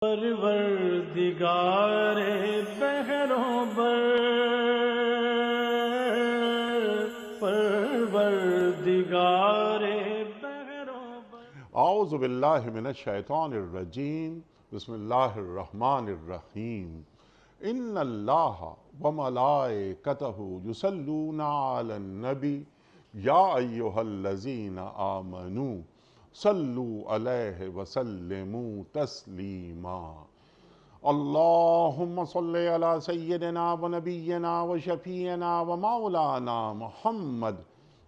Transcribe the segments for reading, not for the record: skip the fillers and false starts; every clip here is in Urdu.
پروردگار بحروں بر، پروردگار بحروں بر۔ اعوذ باللہ من الشیطان الرجیم، بسم اللہ الرحمن الرحیم۔ ان اللہ وملائکتہ یصلون علی النبی یا ایہا الذین آمنوا صلوا علیہ وسلموا تسلیما۔ اللہم صلی علی سیدنا و نبینا و شفیعنا و مولانا محمد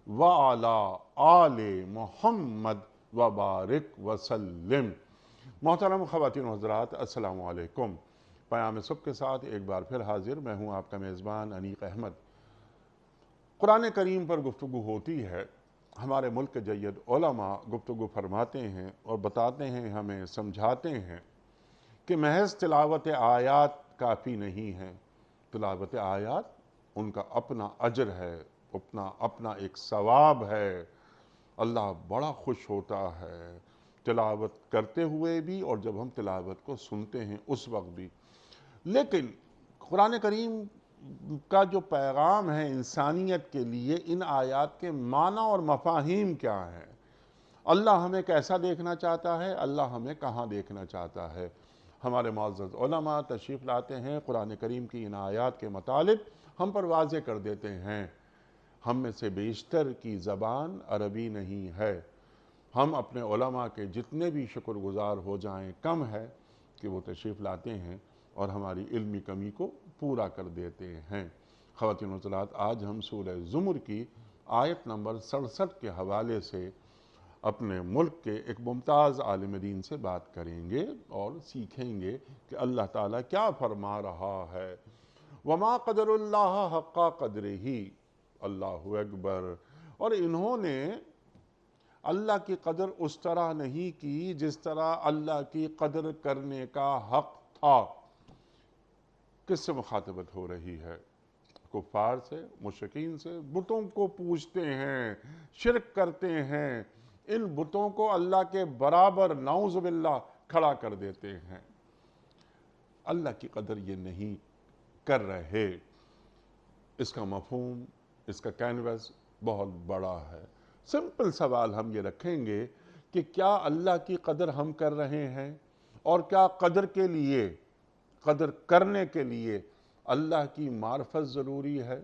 وعلی آل محمد وبارک وسلم۔ محترم خواتین و حضرات، السلام علیکم۔ پیام صبح کے ساتھ ایک بار پھر حاضر میں ہوں آپ کا میزبان انیق احمد۔ قرآن کریم پر گفتگو ہوتی ہے، ہمارے ملک کے جید علماء گفتگو فرماتے ہیں اور بتاتے ہیں، ہمیں سمجھاتے ہیں کہ محض تلاوت آیات کافی نہیں ہے۔ تلاوت آیات ان کا اپنا اجر ہے، اپنا ایک ثواب ہے۔ اللہ بڑا خوش ہوتا ہے تلاوت کرتے ہوئے بھی اور جب ہم تلاوت کو سنتے ہیں اس وقت بھی۔ لیکن قرآن کریم کا جو پیغام ہے انسانیت کے لیے، ان آیات کے معنی اور مفاہیم کیا ہیں؟ اللہ ہمیں کیسا دیکھنا چاہتا ہے؟ اللہ ہمیں کہاں دیکھنا چاہتا ہے؟ ہمارے معزز علماء تشریف لاتے ہیں، قرآن کریم کی ان آیات کے مطالب ہم پر واضح کر دیتے ہیں۔ ہم میں سے بیشتر کی زبان عربی نہیں ہے۔ ہم اپنے علماء کے جتنے بھی شکر گزار ہو جائیں کم ہے کہ وہ تشریف لاتے ہیں اور ہماری علمی کمی کو پورا کر دیتے ہیں۔ خواتین و حضرات، آج ہم سورہ زمر کی آیت نمبر 67 کے حوالے سے اپنے ملک کے ایک ممتاز عالم دین سے بات کریں گے اور سیکھیں گے کہ اللہ تعالیٰ کیا فرما رہا ہے۔ وَمَا قَدَرُ اللَّهَ حَقَّ قَدْرِهِ، اللہ اکبر۔ اور انہوں نے اللہ کی قدر اس طرح نہیں کی جس طرح اللہ کی قدر کرنے کا حق تھا۔ کس سے مخاطبت ہو رہی ہے؟ کفار سے، مشرکین سے۔ بتوں کو پوجتے ہیں، شرک کرتے ہیں، ان بتوں کو اللہ کے برابر نعوذ باللہ کھڑا کر دیتے ہیں۔ اللہ کی قدر یہ نہیں کر رہے۔ اس کا مفہوم، اس کا کینوس بہت بڑا ہے۔ سمپل سوال ہم یہ رکھیں گے کہ کیا اللہ کی قدر ہم کر رہے ہیں؟ اور کیا قدر کے لیے، قدر کرنے کے لیے اللہ کی معرفت ضروری ہے؟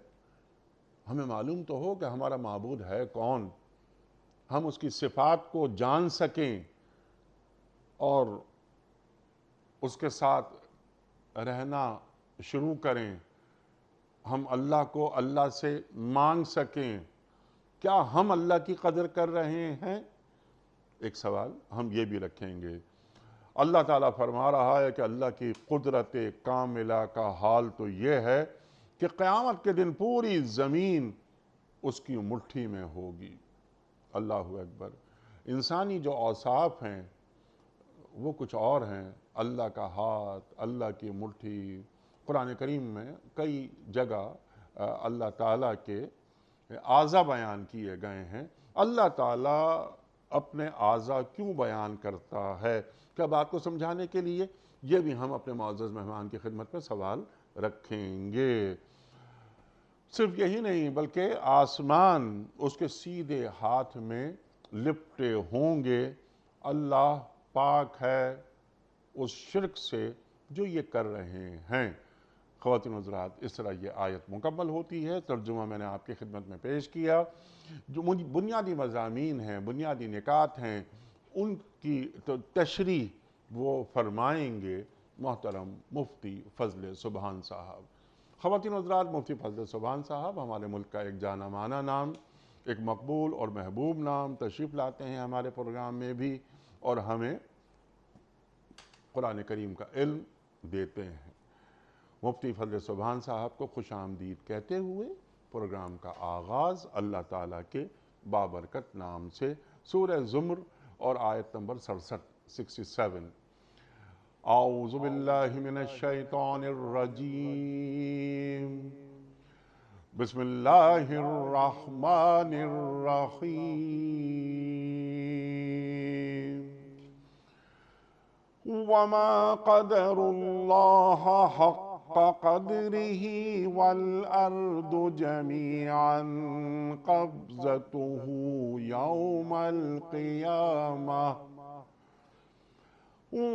ہمیں معلوم تو ہو کہ ہمارا معبود ہے کون، ہم اس کی صفات کو جان سکیں اور اس کے ساتھ رہنا شروع کریں، ہم اللہ کو اللہ سے مانگ سکیں۔ کیا ہم اللہ کی قدر کر رہے ہیں؟ ایک سوال ہم یہ بھی رکھیں گے۔ اللہ تعالیٰ فرما رہا ہے کہ اللہ کی قدرت کاملہ کا حال تو یہ ہے کہ قیامت کے دن پوری زمین اس کی مٹھی میں ہوگی۔ اللہ اکبر۔ انسانی جو اوصاف ہیں وہ کچھ اور ہیں۔ اللہ کا ہاتھ، اللہ کی مٹھی۔ قرآن کریم میں کئی جگہ اللہ تعالیٰ کے اعضاء بیان کیے گئے ہیں۔ اللہ تعالیٰ اپنے اعضاء کیوں بیان کرتا ہے؟ کیا بات کو سمجھانے کے لیے یہ بھی ہم اپنے معزز مہمان کی خدمت میں سوال رکھیں گے۔ صرف یہی نہیں بلکہ آسمان اس کے سیدھے ہاتھ میں لپٹے ہوں گے۔ اللہ پاک ہے اس شرک سے جو یہ کر رہے ہیں۔ خواتین و حضرات، اس طرح یہ آیت مکمل ہوتی ہے۔ ترجمہ میں نے آپ کی خدمت میں پیش کیا۔ جو بنیادی مضامین ہیں، بنیادی نکات ہیں، ان کی تشریح وہ فرمائیں گے محترم مفتی فضل سبحان صاحب۔ خواتین و حضرات، مفتی فضل سبحان صاحب ہمارے ملک کا ایک جانا مانا نام، ایک مقبول اور محبوب نام، تشریف لاتے ہیں ہمارے پروگرام میں بھی اور ہمیں قرآن کریم کا علم دیتے ہیں۔ مفتی فضل سبحان صاحب کو خوش آمدید کہتے ہوئے پروگرام کا آغاز اللہ تعالیٰ کے بابرکت نام سے، سورہ زمر اور آیت نمبر 67۔ اعوذ باللہ من الشیطان الرجیم، بسم اللہ الرحمن الرحیم۔ وما قدر الله حق قدره والأرض جميعا قبضته يوم القيامة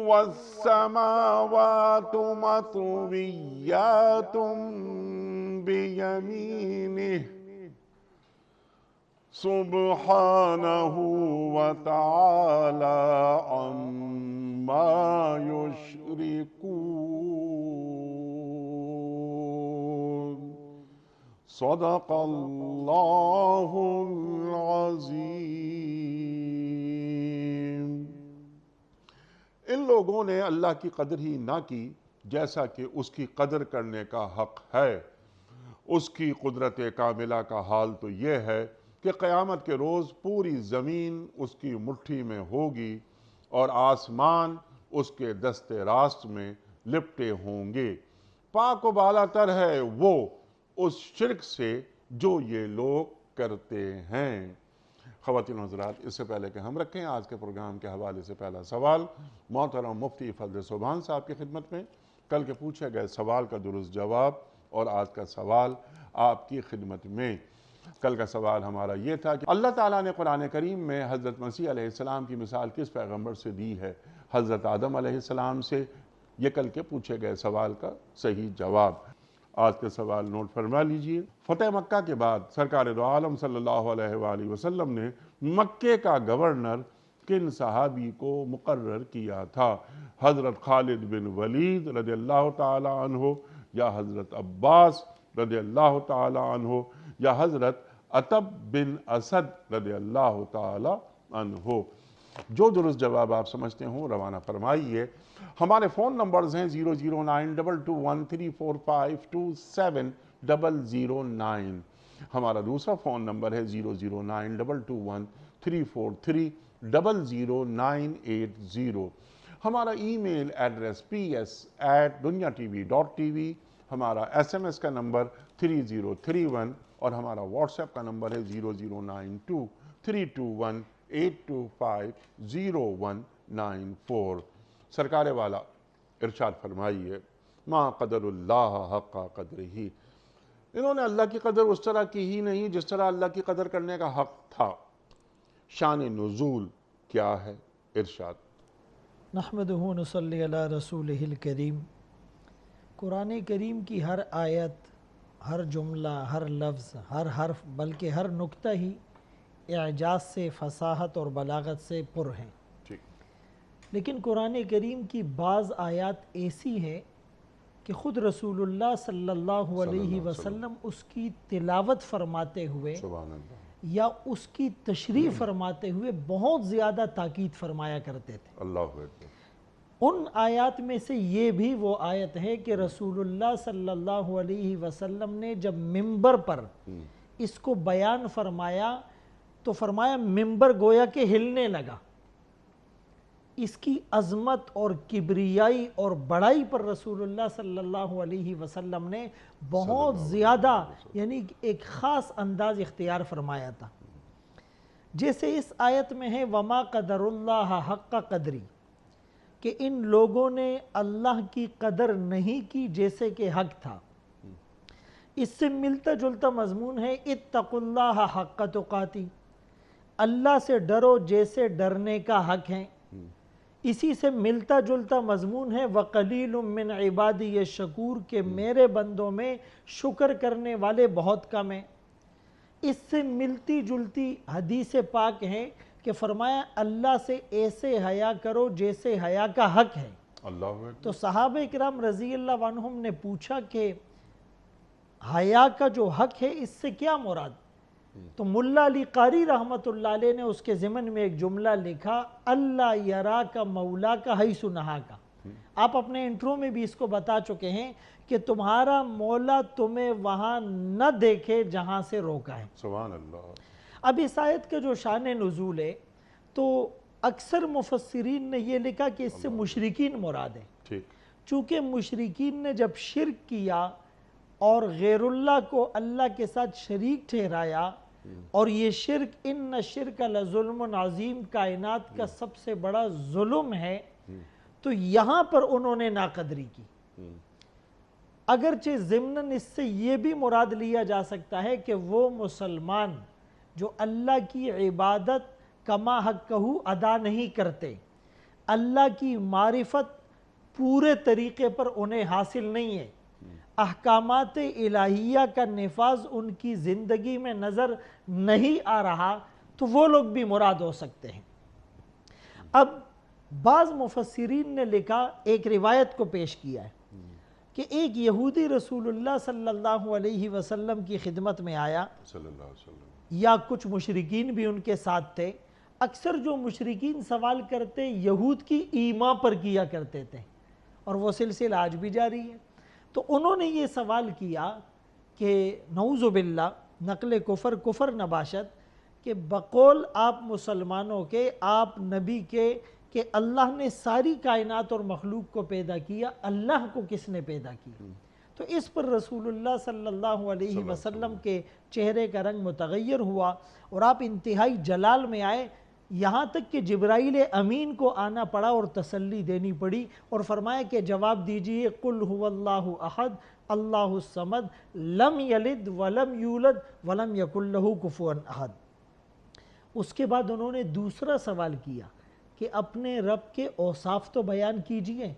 والسماوات مطويات بيمينه سبحانه وتعالى عما يشركون صدق الله العظيم۔ ان لوگوں نے اللہ کی قدر ہی نہ کی جیسا کہ اس کی قدر کرنے کا حق ہے۔ اس کی قدرت کاملہ کا حال تو یہ ہے کہ قیامت کے روز پوری زمین اس کی مٹھی میں ہوگی اور آسمان اس کے دست راست میں لپٹے ہوں گے۔ پاک و بالا تر ہے وہ اس شرک سے جو یہ لوگ کرتے ہیں۔ خواتین و حضرات، اس سے پہلے کہ ہم رکھیں آج کے پروگرام کے حوالے سے پہلا سوال محترم مفتی فضل سبحان صاحب کی خدمت میں۔ کل کے پوچھے گئے سوال کا درست جواب اور آج کا سوال آپ کی خدمت میں۔ کل کا سوال ہمارا یہ تھا کہ اللہ تعالیٰ نے قرآن کریم میں حضرت مسیح علیہ السلام کی مثال کس پیغمبر سے دی ہے؟ حضرت آدم علیہ السلام سے۔ یہ کل کے پوچھے گئے سوال کا صحیح جواب۔ آج کا سوال نوٹ فرما لیجئے۔ فتح مکہ کے بعد سرکار دو عالم صلی اللہ علیہ وآلہ وسلم نے مکے کا گورنر کن صحابی کو مقرر کیا تھا؟ حضرت خالد بن ولید رضی اللہ تعالی عنہ، یا حضرت عباس رضی اللہ تعالی عنہ، یا حضرت عتب بن اسد رضی اللہ تعالی عنہ؟ جو درست جواب آپ سمجھتے ہوں روانہ فرمائیے۔ ہمارے فون نمبرز ہیں 0092213452709۔ ہمارا دوسرا فون نمبر ہے 009221343000980۔ ہمارا ای میل ایڈریس ps@dunyatv.tv، ہمارا SMS کا نمبر 3031 اور ہمارا واٹس ایپ کا نمبر ہے 009232182509194۔ سرکار والا ارشاد فرمائیے، ما قدر اللہ حق قدرہ۔ انہوں نے اللہ کی قدر اس طرح کی ہی نہیں جس طرح اللہ کی قدر کرنے کا حق تھا۔ شان نزول کیا ہے؟ ارشاد۔ نحمدہ نصلی علی رسولہ الکریم۔ قرآن کریم کی ہر آیت، ہر جملہ، ہر لفظ، ہر حرف، بلکہ ہر نکتہ ہی اعجاز سے، فصاحت اور بلاغت سے پر ہیں۔ لیکن قرآن کریم کی بعض آیات ایسی ہیں کہ خود رسول اللہ صلی اللہ علیہ وسلم اس کی تلاوت فرماتے ہوئے یا اس کی تشریح فرماتے ہوئے بہت زیادہ تاکید فرمایا کرتے تھے۔ اللہ اکبر۔ ان آیات میں سے یہ بھی وہ آیت ہے کہ رسول اللہ صلی اللہ علیہ وسلم نے جب ممبر پر اس کو بیان فرمایا تو فرمایا ممبر گویا کہ ہلنے لگا۔ اس کی عظمت اور کبریائی اور بڑائی پر رسول اللہ صلی اللہ علیہ وسلم نے بہت زیادہ یعنی ایک خاص انداز اختیار فرمایا تھا۔ جیسے اس آیت میں ہے وما قدر اللہ حق قدری، کہ ان لوگوں نے اللہ کی قدر نہیں کی جیسے کہ حق تھا۔ اس سے ملتا جلتا مضمون ہے اتقوا اللہ حق تقاتی، اللہ سے ڈرو جیسے ڈرنے کا حق ہے۔ اسی سے ملتا جلتا مضمون ہے وَقَلِيلٌ مِّنْ عِبَادِيَ الشَّكُورِ، کہ میرے بندوں میں شکر کرنے والے بہت کم ہیں۔ اس سے ملتی جلتی حدیث پاک ہے کہ فرمایا اللہ سے ایسے حیا کرو جیسے حیا کا حق ہے۔ تو صحابہ کرام رضی اللہ عنہم نے پوچھا کہ حیا کا جو حق ہے اس سے کیا مراد؟ تو ملا علی قاری رحمت اللہ علیہ نے اس کے ضمن میں ایک جملہ لکھا اللہ یرا کا مولا کا حیث نہا کا۔ آپ اپنے انٹرو میں بھی اس کو بتا چکے ہیں کہ تمہارا مولا تمہیں وہاں نہ دیکھے جہاں سے روکا ہے۔ سبحان اللہ۔ اب اس آیت کا جو شان نزول ہے تو اکثر مفسرین نے یہ لکھا کہ اس سے مشرکین مراد ہیں، چونکہ مشرکین نے جب شرک کیا اور غیر اللہ کو اللہ کے ساتھ شریک ٹھہرایا، اور یہ شرک ان شرک لظلم عظیم کائنات کا سب سے بڑا ظلم ہے، تو یہاں پر انہوں نے ناقدری کی۔ اگرچہ ضمناً اس سے یہ بھی مراد لیا جا سکتا ہے کہ وہ مسلمان جو اللہ کی عبادت کما حقہ ادا نہیں کرتے، اللہ کی معرفت پورے طریقے پر انہیں حاصل نہیں ہے، احکامات الہیہ کا نفاذ ان کی زندگی میں نظر نہیں آ رہا، تو وہ لوگ بھی مراد ہو سکتے ہیں۔ اب بعض مفسرین نے لکھا، ایک روایت کو پیش کیا ہے کہ ایک یہودی رسول اللہ صلی اللہ علیہ وسلم کی خدمت میں آیا، صلی اللہ علیہ وسلم، یا کچھ مشرکین بھی ان کے ساتھ تھے۔ اکثر جو مشرکین سوال کرتے یہود کی ایما پر کیا کرتے تھے، اور وہ سلسلہ آج بھی جاری ہے۔ تو انہوں نے یہ سوال کیا کہ نعوذ باللہ، نقل کفر، کفر نباشت، کہ بقول آپ مسلمانوں کے، آپ نبی کے، کہ اللہ نے ساری کائنات اور مخلوق کو پیدا کیا، اللہ کو کس نے پیدا کیا؟ تو اس پر رسول اللہ صلی اللہ علیہ وسلم کے چہرے کا رنگ متغیر ہوا، اور آپ انتہائی جلال میں آئے، یہاں تک کہ جبرائیل امین کو آنا پڑا اور تسلی دینی پڑی، اور فرمایا کہ جواب دیجئے قل هو اللہ احد اللہ الصمد لم یلد ولم یولد ولم یکن لہ کفوا احد۔ اس کے بعد انہوں نے دوسرا سوال کیا کہ اپنے رب کے اوصاف تو بیان کیجئے۔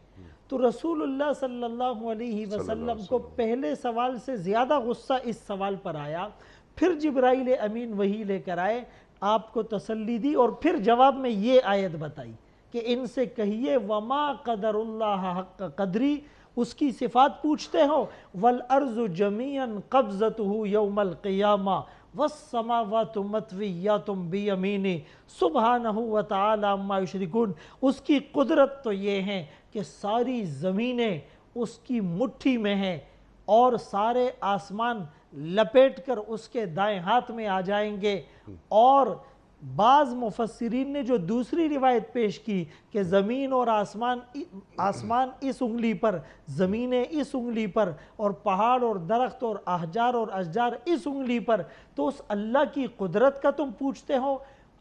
تو رسول اللہ صلی اللہ علیہ وسلم کو پہلے سوال سے زیادہ غصہ اس سوال پر آیا، پھر جبرائیل امین وحی لے کر آئے، آپ کو تسلی دی، اور پھر جواب میں یہ آیت بتائی کہ ان سے کہیے وما قدر اللہ حق قدری، اس کی صفات پوچھتے ہو، والارض جمیعا قبضتہ یوم القیامہ والسماوات مطویات بیمینہ سبحانہ وتعالی عما یشرکون۔ اس کی قدرت تو یہ ہے کہ ساری زمینیں اس کی مٹھی میں ہیں، اور سارے آسمان لپیٹ کر اس کے دائیں ہاتھ میں آ جائیں گے۔ اور بعض مفسرین نے جو دوسری روایت پیش کی کہ زمین اور آسمان اس انگلی پر، زمینیں اس انگلی پر، اور پہاڑ اور درخت اور احجار اور اشجار اس انگلی پر، تو اس اللہ کی قدرت کا تم پوچھتے ہو۔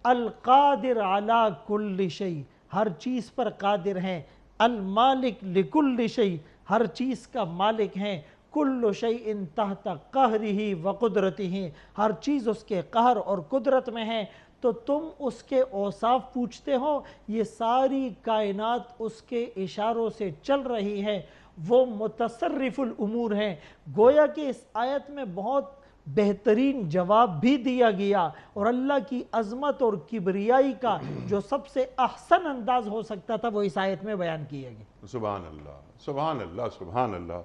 القادر علی کل شیء، ہر چیز پر قادر ہیں، المالک لکل شیء، ہر چیز کا مالک ہیں، کل شیء تحت قہرہ وقدرتہ، ہر چیز اس کے قہر اور قدرت میں ہے، تو تم اس کے اوصاف پوچھتے ہو۔ یہ ساری کائنات اس کے اشاروں سے چل رہی ہے، وہ متصرف الامور ہیں۔ گویا کہ اس آیت میں بہت بہترین جواب بھی دیا گیا، اور اللہ کی عظمت اور کبریائی کا جو سب سے احسن انداز ہو سکتا تھا وہ اس آیت میں بیان کیا گیا۔ سبحان اللہ، سبحان اللہ، سبحان اللہ۔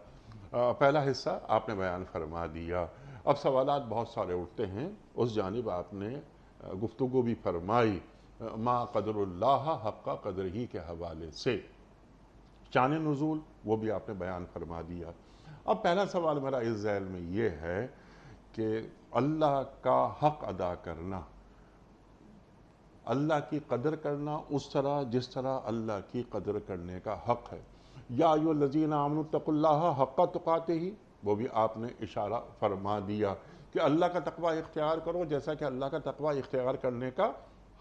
پہلا حصہ آپ نے بیان فرما دیا، اب سوالات بہت سارے اٹھتے ہیں، اس جانب آپ نے گفتگو بھی فرمائی ما قدر اللہ حق قدر ہی کے حوالے سے، شان نزول وہ بھی آپ نے بیان فرما دیا۔ اب پہلا سوال میرا اس ذیل میں یہ ہے کہ اللہ کا حق ادا کرنا، اللہ کی قدر کرنا اس طرح جس طرح اللہ کی قدر کرنے کا حق ہے۔ یا ایھا الذین آمنوا اتقوا اللہ حق تقاتہ، وہ بھی آپ نے اشارہ فرما دیا کہ اللہ کا تقوی اختیار کرو جیسا کہ اللہ کا تقوی اختیار کرنے کا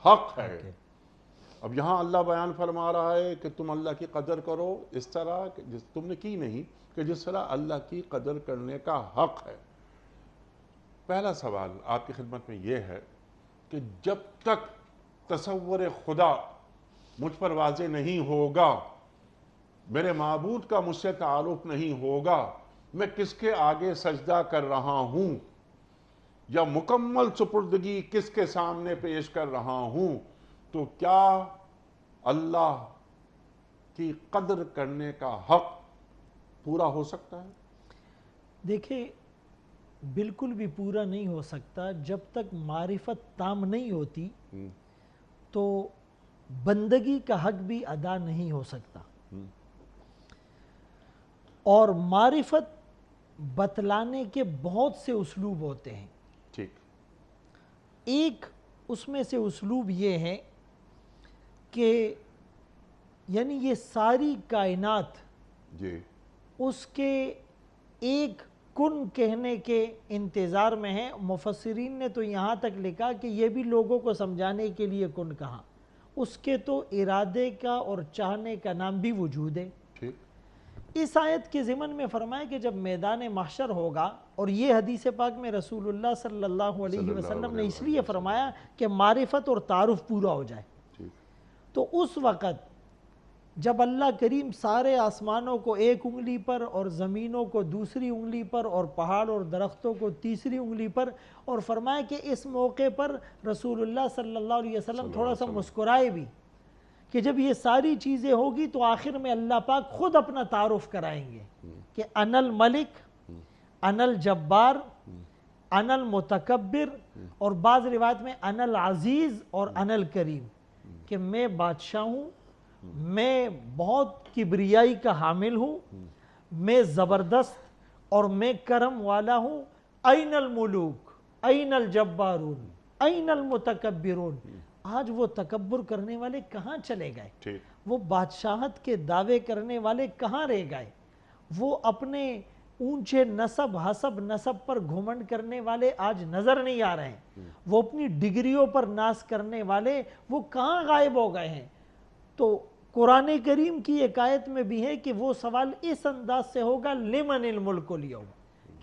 حق ہے۔ اب یہاں اللہ بیان فرما رہا ہے کہ تم اللہ کی قدر کرو اس طرح جس تم نے کی نہیں، کہ جس طرح اللہ کی قدر کرنے کا حق ہے۔ پہلا سوال آپ کی خدمت میں یہ ہے کہ جب تک تصور خدا مجھ پر واضح نہیں ہوگا، میرے معبود کا مجھ سے تعارف نہیں ہوگا، میں کس کے آگے سجدہ کر رہا ہوں یا مکمل سپردگی کس کے سامنے پیش کر رہا ہوں، تو کیا اللہ کی قدر کرنے کا حق پورا ہو سکتا ہے؟ دیکھیں، بالکل بھی پورا نہیں ہو سکتا۔ جب تک معرفت تام نہیں ہوتی تو بندگی کا حق بھی ادا نہیں ہو سکتا۔ اور معرفت بتلانے کے بہت سے اسلوب ہوتے ہیں۔ ٹھیک، ایک اس میں سے اسلوب یہ ہے کہ یعنی یہ ساری کائنات جی، اس کے ایک کن کہنے کے انتظار میں ہے۔ مفسرین نے تو یہاں تک لکھا کہ یہ بھی لوگوں کو سمجھانے کے لیے کن کہا۔ اس کے تو ارادے کا اور چاہنے کا نام بھی وجود ہے۔ ٹھیک، اس آیت کے ضمن میں فرمایا کہ جب میدان محشر ہوگا، اور یہ حدیث پاک میں رسول اللہ صلی اللہ علیہ وسلم نے اس لیے فرمایا کہ معرفت اور تعارف پورا ہو جائے، ٹھیک، تو اس وقت جب اللہ کریم سارے آسمانوں کو ایک انگلی پر اور زمینوں کو دوسری انگلی پر اور پہاڑ اور درختوں کو تیسری انگلی پر، اور فرمایا کہ اس موقع پر رسول اللہ صلی اللہ علیہ وسلم تھوڑا سا مسکرائے بھی کہ جب یہ ساری چیزیں ہوگی تو آخر میں اللہ پاک خود اپنا تعارف کرائیں گے کہ انا الملک، انا الجبار، انا المتکبر، اور بعض روایت میں انا العزیز اور انا الکریم، کہ میں بادشاہ ہوں، میں بہت کبریائی کا حامل ہوں، میں زبردست اور میں کرم والا ہوں۔ این الملوک، این الجبارون، این المتکبرون۔ آج وہ تکبر کرنے والے کہاں چلے گئے؟ ٹھیک، وہ بادشاہت کے دعوے کرنے والے کہاں رہ گئے؟ وہ اپنے اونچے نسب حسب نسب پر گھمنڈ کرنے والے آج نظر نہیں آ رہے ہیں۔ وہ اپنی ڈگریوں پر ناز کرنے والے وہ کہاں غائب ہو گئے ہیں؟ تو قرآن کریم کی ایک آیت میں بھی ہے کہ وہ سوال اس انداز سے ہوگا لمن الملک اليوم،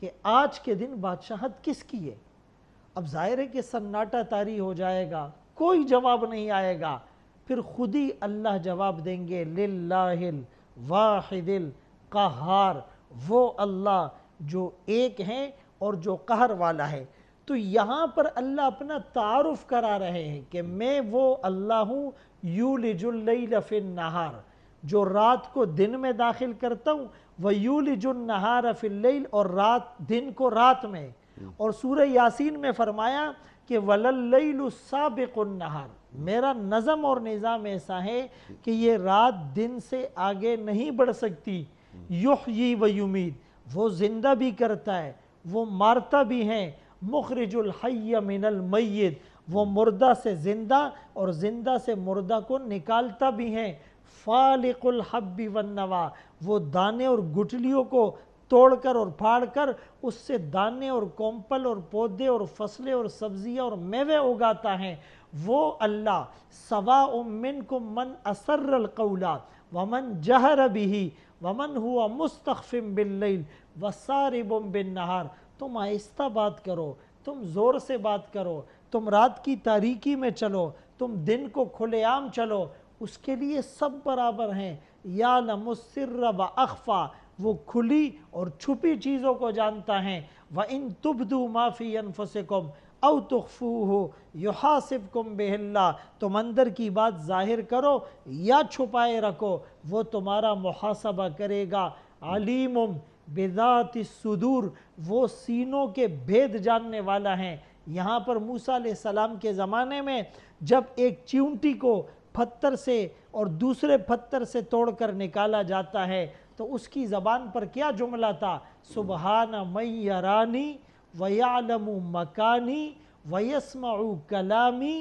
کہ آج کے دن بادشاہت کس کی ہے؟ اب ظاہر ہے کہ سناٹا طاری ہو جائے گا، کوئی جواب نہیں آئے گا، پھر خود ہی اللہ جواب دیں گے للہ الواحد القہار، وہ اللہ جو ایک ہے اور جو قہر والا ہے۔ تو یہاں پر اللہ اپنا تعارف کرا رہے ہیں کہ میں وہ اللہ ہوں یولج اللیل فی النہار، جو رات کو دن میں داخل کرتا ہوں، ویولج النہار فی اللیل، اور دن کو رات میں۔ اور سورہ یاسین میں فرمایا کہ وَلَلَّيْلُ سَابِقُ النَّهَارِ، میرا نظم اور نظام ایسا ہے کہ یہ رات دن سے آگے نہیں بڑھ سکتی۔ یحیی و یمیت، وہ زندہ بھی کرتا ہے، وہ مارتا بھی ہے۔ مخرج الحی من المیت، وہ مردہ سے زندہ اور زندہ سے مردہ کو نکالتا بھی ہے۔ فالق الحب والنوا، وہ دانے اور گٹلیوں کو توڑ کر اور پھاڑ کر اس سے دانے اور کومپل اور پودے اور فصلیں اور سبزیاں اور میوے اگاتا ہے۔ وہ اللہ سواء منکم من اسر القول ومن جہر به ومن هو مستخف باللیل وسارب بالنہار۔ تم آہستہ بات کرو، تم زور سے بات کرو، تم رات کی تاریکی میں چلو، تم دن کو کھلے عام چلو، اس کے لیے سب برابر ہیں۔ یعلم السر واخفی، وہ کھلی اور چھپی چیزوں کو جانتا ہے۔ وَإِن تُبْدُوا مَا فِي أَنفُسِكُمْ أَوْ تُخْفُوهُ يُحَاسِبْكُمْ بِهِ اللَّهُ، تم اندر کی بات ظاہر کرو یا چھپائے رکھو، وہ تمہارا محاسبہ کرے گا۔ علیم بذات الصدور، وہ سینوں کے بھید جاننے والا ہے۔ یہاں پر موسیٰ علیہ السلام کے زمانے میں جب ایک چیونٹی کو پتھر سے اور دوسرے پتھر سے توڑ کر نکالا جاتا ہے تو اس کی زبان پر کیا جملہ تھا؟ سبحان من یرانی ویعلم مکانی ویسمع کلامی،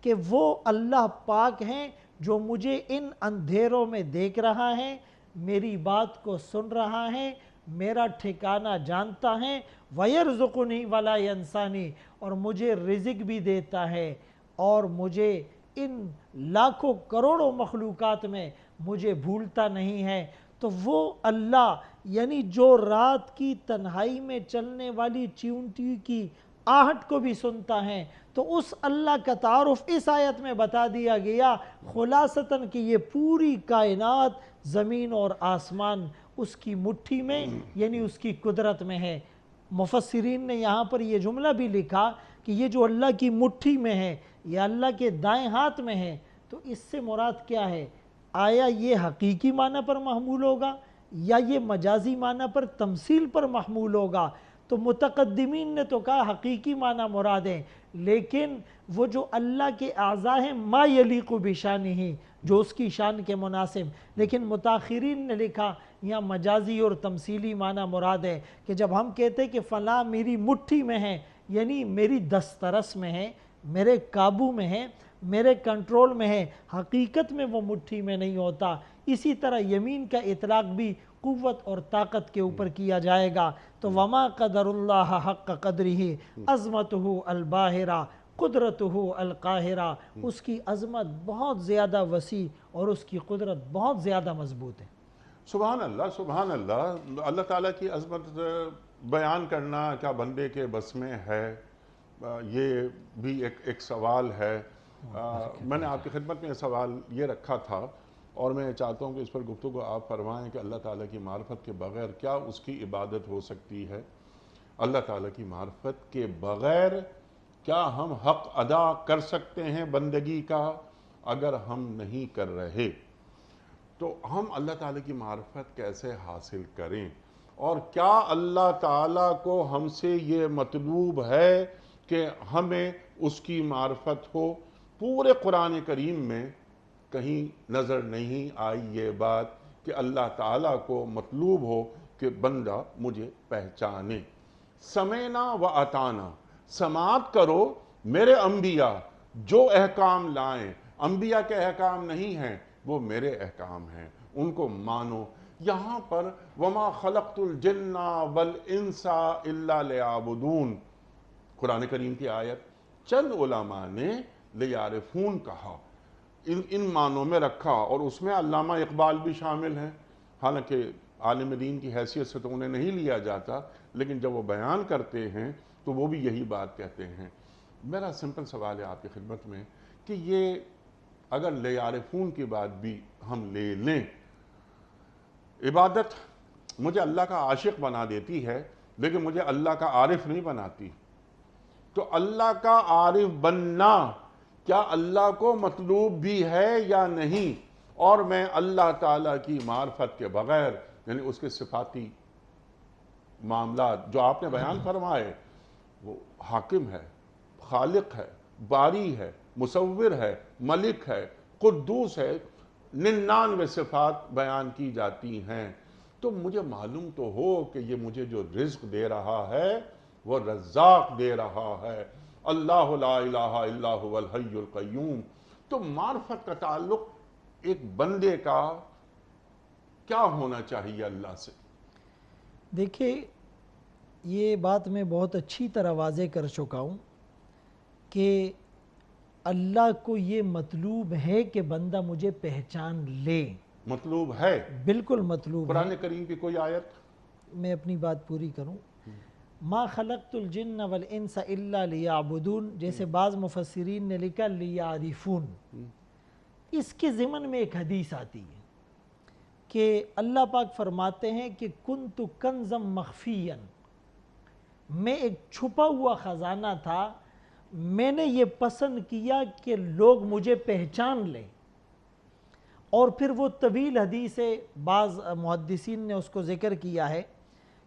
کہ وہ اللہ پاک ہیں جو مجھے ان اندھیروں میں دیکھ رہا ہے، میری بات کو سن رہا ہے، میرا ٹھکانہ جانتا ہے۔ وَيَرْزُقُنِي وَلَا يَنْسَانِي، اور مجھے رزق بھی دیتا ہے اور مجھے ان لاکھوں کروڑوں مخلوقات میں مجھے بھولتا نہیں ہے۔ تو وہ اللہ یعنی جو رات کی تنہائی میں چلنے والی چیونٹی کی آہٹ کو بھی سنتا ہے، تو اس اللہ کا تعارف اس آیت میں بتا دیا گیا خلاصتاً کہ یہ پوری کائنات زمین اور آسمان اس کی مٹھی میں یعنی اس کی قدرت میں ہے۔ مفسرین نے یہاں پر یہ جملہ بھی لکھا کہ یہ جو اللہ کی مٹھی میں ہے یا اللہ کے دائیں ہاتھ میں ہے، تو اس سے مراد کیا ہے؟ آیا یہ حقیقی معنی پر محمول ہوگا یا یہ مجازی معنی پر تمثیل پر محمول ہوگا؟ تو متقدمین نے تو کہا حقیقی معنی مراد ہے، لیکن وہ جو اللہ کے اعضاء ہیں ما یلیق بشانہ، جو اس کی شان کے مناسب، لیکن متاخرین نے لکھا یہاں مجازی اور تمثیلی معنی مراد ہے کہ جب ہم کہتے کہ فلاں میری مٹھی میں ہے یعنی میری دسترس میں ہے، میرے قابو میں ہے، میرے کنٹرول میں ہے، حقیقت میں وہ مٹھی میں نہیں ہوتا۔ اسی طرح یمین کا اطلاق بھی قوت اور طاقت کے اوپر کیا جائے گا۔ تو وما قدر اللہ حق قدرہ عظمتہ الباہرہ، قدرتہ القاہرہ، اس کی عظمت بہت زیادہ وسیع اور اس کی قدرت بہت زیادہ مضبوط ہے۔ سبحان اللہ، سبحان اللہ۔ اللہ تعالیٰ کی عظمت بیان کرنا کیا بندے کے بس میں ہے؟ یہ بھی ایک سوال ہے۔ میں نے آپ کی خدمت میں سوال یہ رکھا تھا اور میں چاہتا ہوں کہ اس پر گفتگو آپ فرمائیں کہ اللہ تعالیٰ کی معرفت کے بغیر کیا اس کی عبادت ہو سکتی ہے؟ اللہ تعالیٰ کی معرفت کے بغیر کیا ہم حق ادا کر سکتے ہیں بندگی کا؟ اگر ہم نہیں کر رہے تو ہم اللہ تعالیٰ کی معرفت کیسے حاصل کریں؟ اور کیا اللہ تعالیٰ کو ہم سے یہ مطلوب ہے کہ ہمیں اس کی معرفت ہو؟ پورے قرآن کریم میں کہیں نظر نہیں آئی یہ بات کہ اللہ تعالیٰ کو مطلوب ہو کہ بندہ مجھے پہچانے۔ سمینا و اطانا، سماعت کرو میرے انبیاء جو احکام لائیں۔ انبیاء کے احکام نہیں ہیں، وہ میرے احکام ہیں، ان کو مانو۔ یہاں پر وما خلقت الجن والانس الا لیعبدون، قرآن کریم کی آیت، چند علماء نے لیعرفون کہا، ان معنوں میں رکھا، اور اس میں علامہ اقبال بھی شامل ہیں، حالانکہ عالم دین کی حیثیت سے تو انہیں نہیں لیا جاتا، لیکن جب وہ بیان کرتے ہیں تو وہ بھی یہی بات کہتے ہیں۔ میرا سمپل سوال ہے آپ کی خدمت میں کہ یہ اگر لیعرفون کی بات بھی ہم لے لیں، عبادت مجھے اللہ کا عاشق بنا دیتی ہے لیکن مجھے اللہ کا عارف نہیں بناتی، تو اللہ کا عارف بننا کیا اللہ کو مطلوب بھی ہے یا نہیں؟ اور میں اللہ تعالیٰ کی معرفت کے بغیر، یعنی اس کے صفاتی معاملات جو آپ نے بیان فرمائے، وہ حاکم ہے، خالق ہے، باری ہے، مصور ہے، ملک ہے، قدوس ہے، 99 صفات بیان کی جاتی ہیں، تو مجھے معلوم تو ہو کہ یہ مجھے جو رزق دے رہا ہے وہ رزاق دے رہا ہے، اللہ لا الہ الا هو الحی القیوم۔ تو معرفت کا تعلق ایک بندے کا کیا ہونا چاہیے اللہ سے؟ دیکھیں، یہ بات میں بہت اچھی طرح واضح کر چکا ہوں کہ اللہ کو یہ مطلوب ہے کہ بندہ مجھے پہچان لے۔ مطلوب ہے، بالکل مطلوب ہے۔ قرآن کریم کی کوئی آیت؟ میں اپنی بات پوری کروں۔ ما خلقت الجن والانس الا لیعبدون، جیسے بعض مفسرین نے لکھا لیعرفون، اس کے ضمن میں ایک حدیث آتی ہے کہ اللہ پاک فرماتے ہیں کہ کنت کنزا مخفیا، میں ایک چھپا ہوا خزانہ تھا، میں نے یہ پسند کیا کہ لوگ مجھے پہچان لیں۔ اور پھر وہ طویل حدیث ہے، بعض محدثین نے اس کو ذکر کیا ہے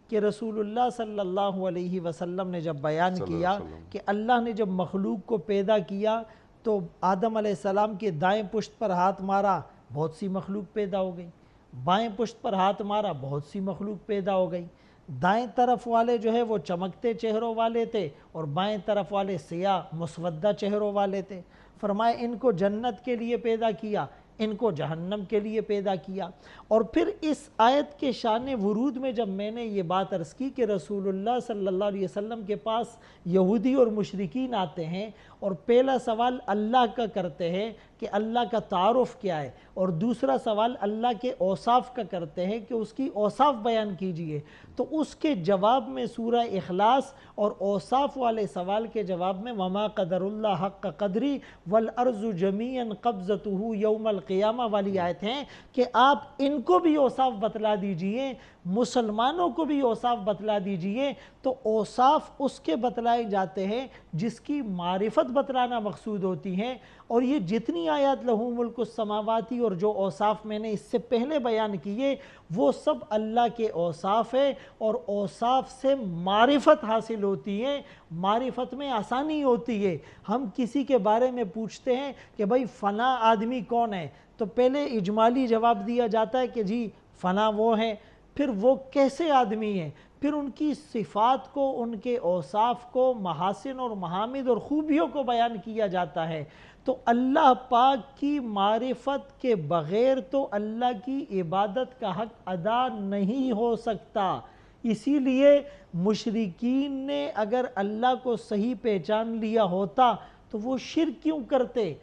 کہ رسول اللہ صلی اللہ علیہ وسلم نے جب بیان کیا کہ اللہ نے جب مخلوق کو پیدا کیا تو آدم علیہ السلام کے دائیں پشت پر ہاتھ مارا، بہت سی مخلوق پیدا ہو گئی، بائیں پشت پر ہاتھ مارا، بہت سی مخلوق پیدا ہو گئی۔ دائیں طرف والے جو ہے وہ چمکتے چہروں والے تھے اور بائیں طرف والے سیاہ مسودہ چہروں والے تھے۔ فرمایا ان کو جنت کے لیے پیدا کیا، ان کو جہنم کے لیے پیدا کیا۔ اور پھر اس آیت کے شان ورود میں جب میں نے یہ بات عرض کی کہ رسول اللہ صلی اللہ علیہ وسلم کے پاس یہودی اور مشرکین آتے ہیں اور پہلا سوال اللہ کا کرتے ہیں کہ اللہ کا تعارف کیا ہے، اور دوسرا سوال اللہ کے اوصاف کا کرتے ہیں کہ اس کی اوصاف بیان کیجئے، تو اس کے جواب میں سورہ اخلاص اور اوصاف والے سوال کے جواب میں وما قدر اللہ حق قدری والارض جمیعا قبضتہ یوم القیامہ والی آیت ہیں کہ آپ ان کو بھی اوصاف بتلا دیجئے، مسلمانوں کو بھی اوصاف بتلا دیجئے۔ تو اوصاف اس کے بتلائے جاتے ہیں جس کی معرفت بتلانا مقصود ہوتی ہیں، اور یہ جتنی آیات لہو ملک السماواتی اور جو اوصاف میں نے اس سے پہلے بیان کیے وہ سب اللہ کے اوصاف ہیں، اور اوصاف سے معرفت حاصل ہوتی ہے، معرفت میں آسانی ہوتی ہے۔ ہم کسی کے بارے میں پوچھتے ہیں کہ بھئی فلاں آدمی کون ہے، تو پہلے اجمالی جواب دیا جاتا ہے کہ جی فلاں وہ ہیں، پھر وہ کیسے آدمی ہیں، پھر ان کی صفات کو، ان کے اوصاف کو، محاسن اور محامد اور خوبیوں کو بیان کیا جاتا ہے۔ تو اللہ پاک کی معرفت کے بغیر تو اللہ کی عبادت کا حق ادا نہیں ہو سکتا۔ اسی لیے مشرکین نے اگر اللہ کو صحیح پہچان لیا ہوتا تو وہ شرک کیوں کرتے؟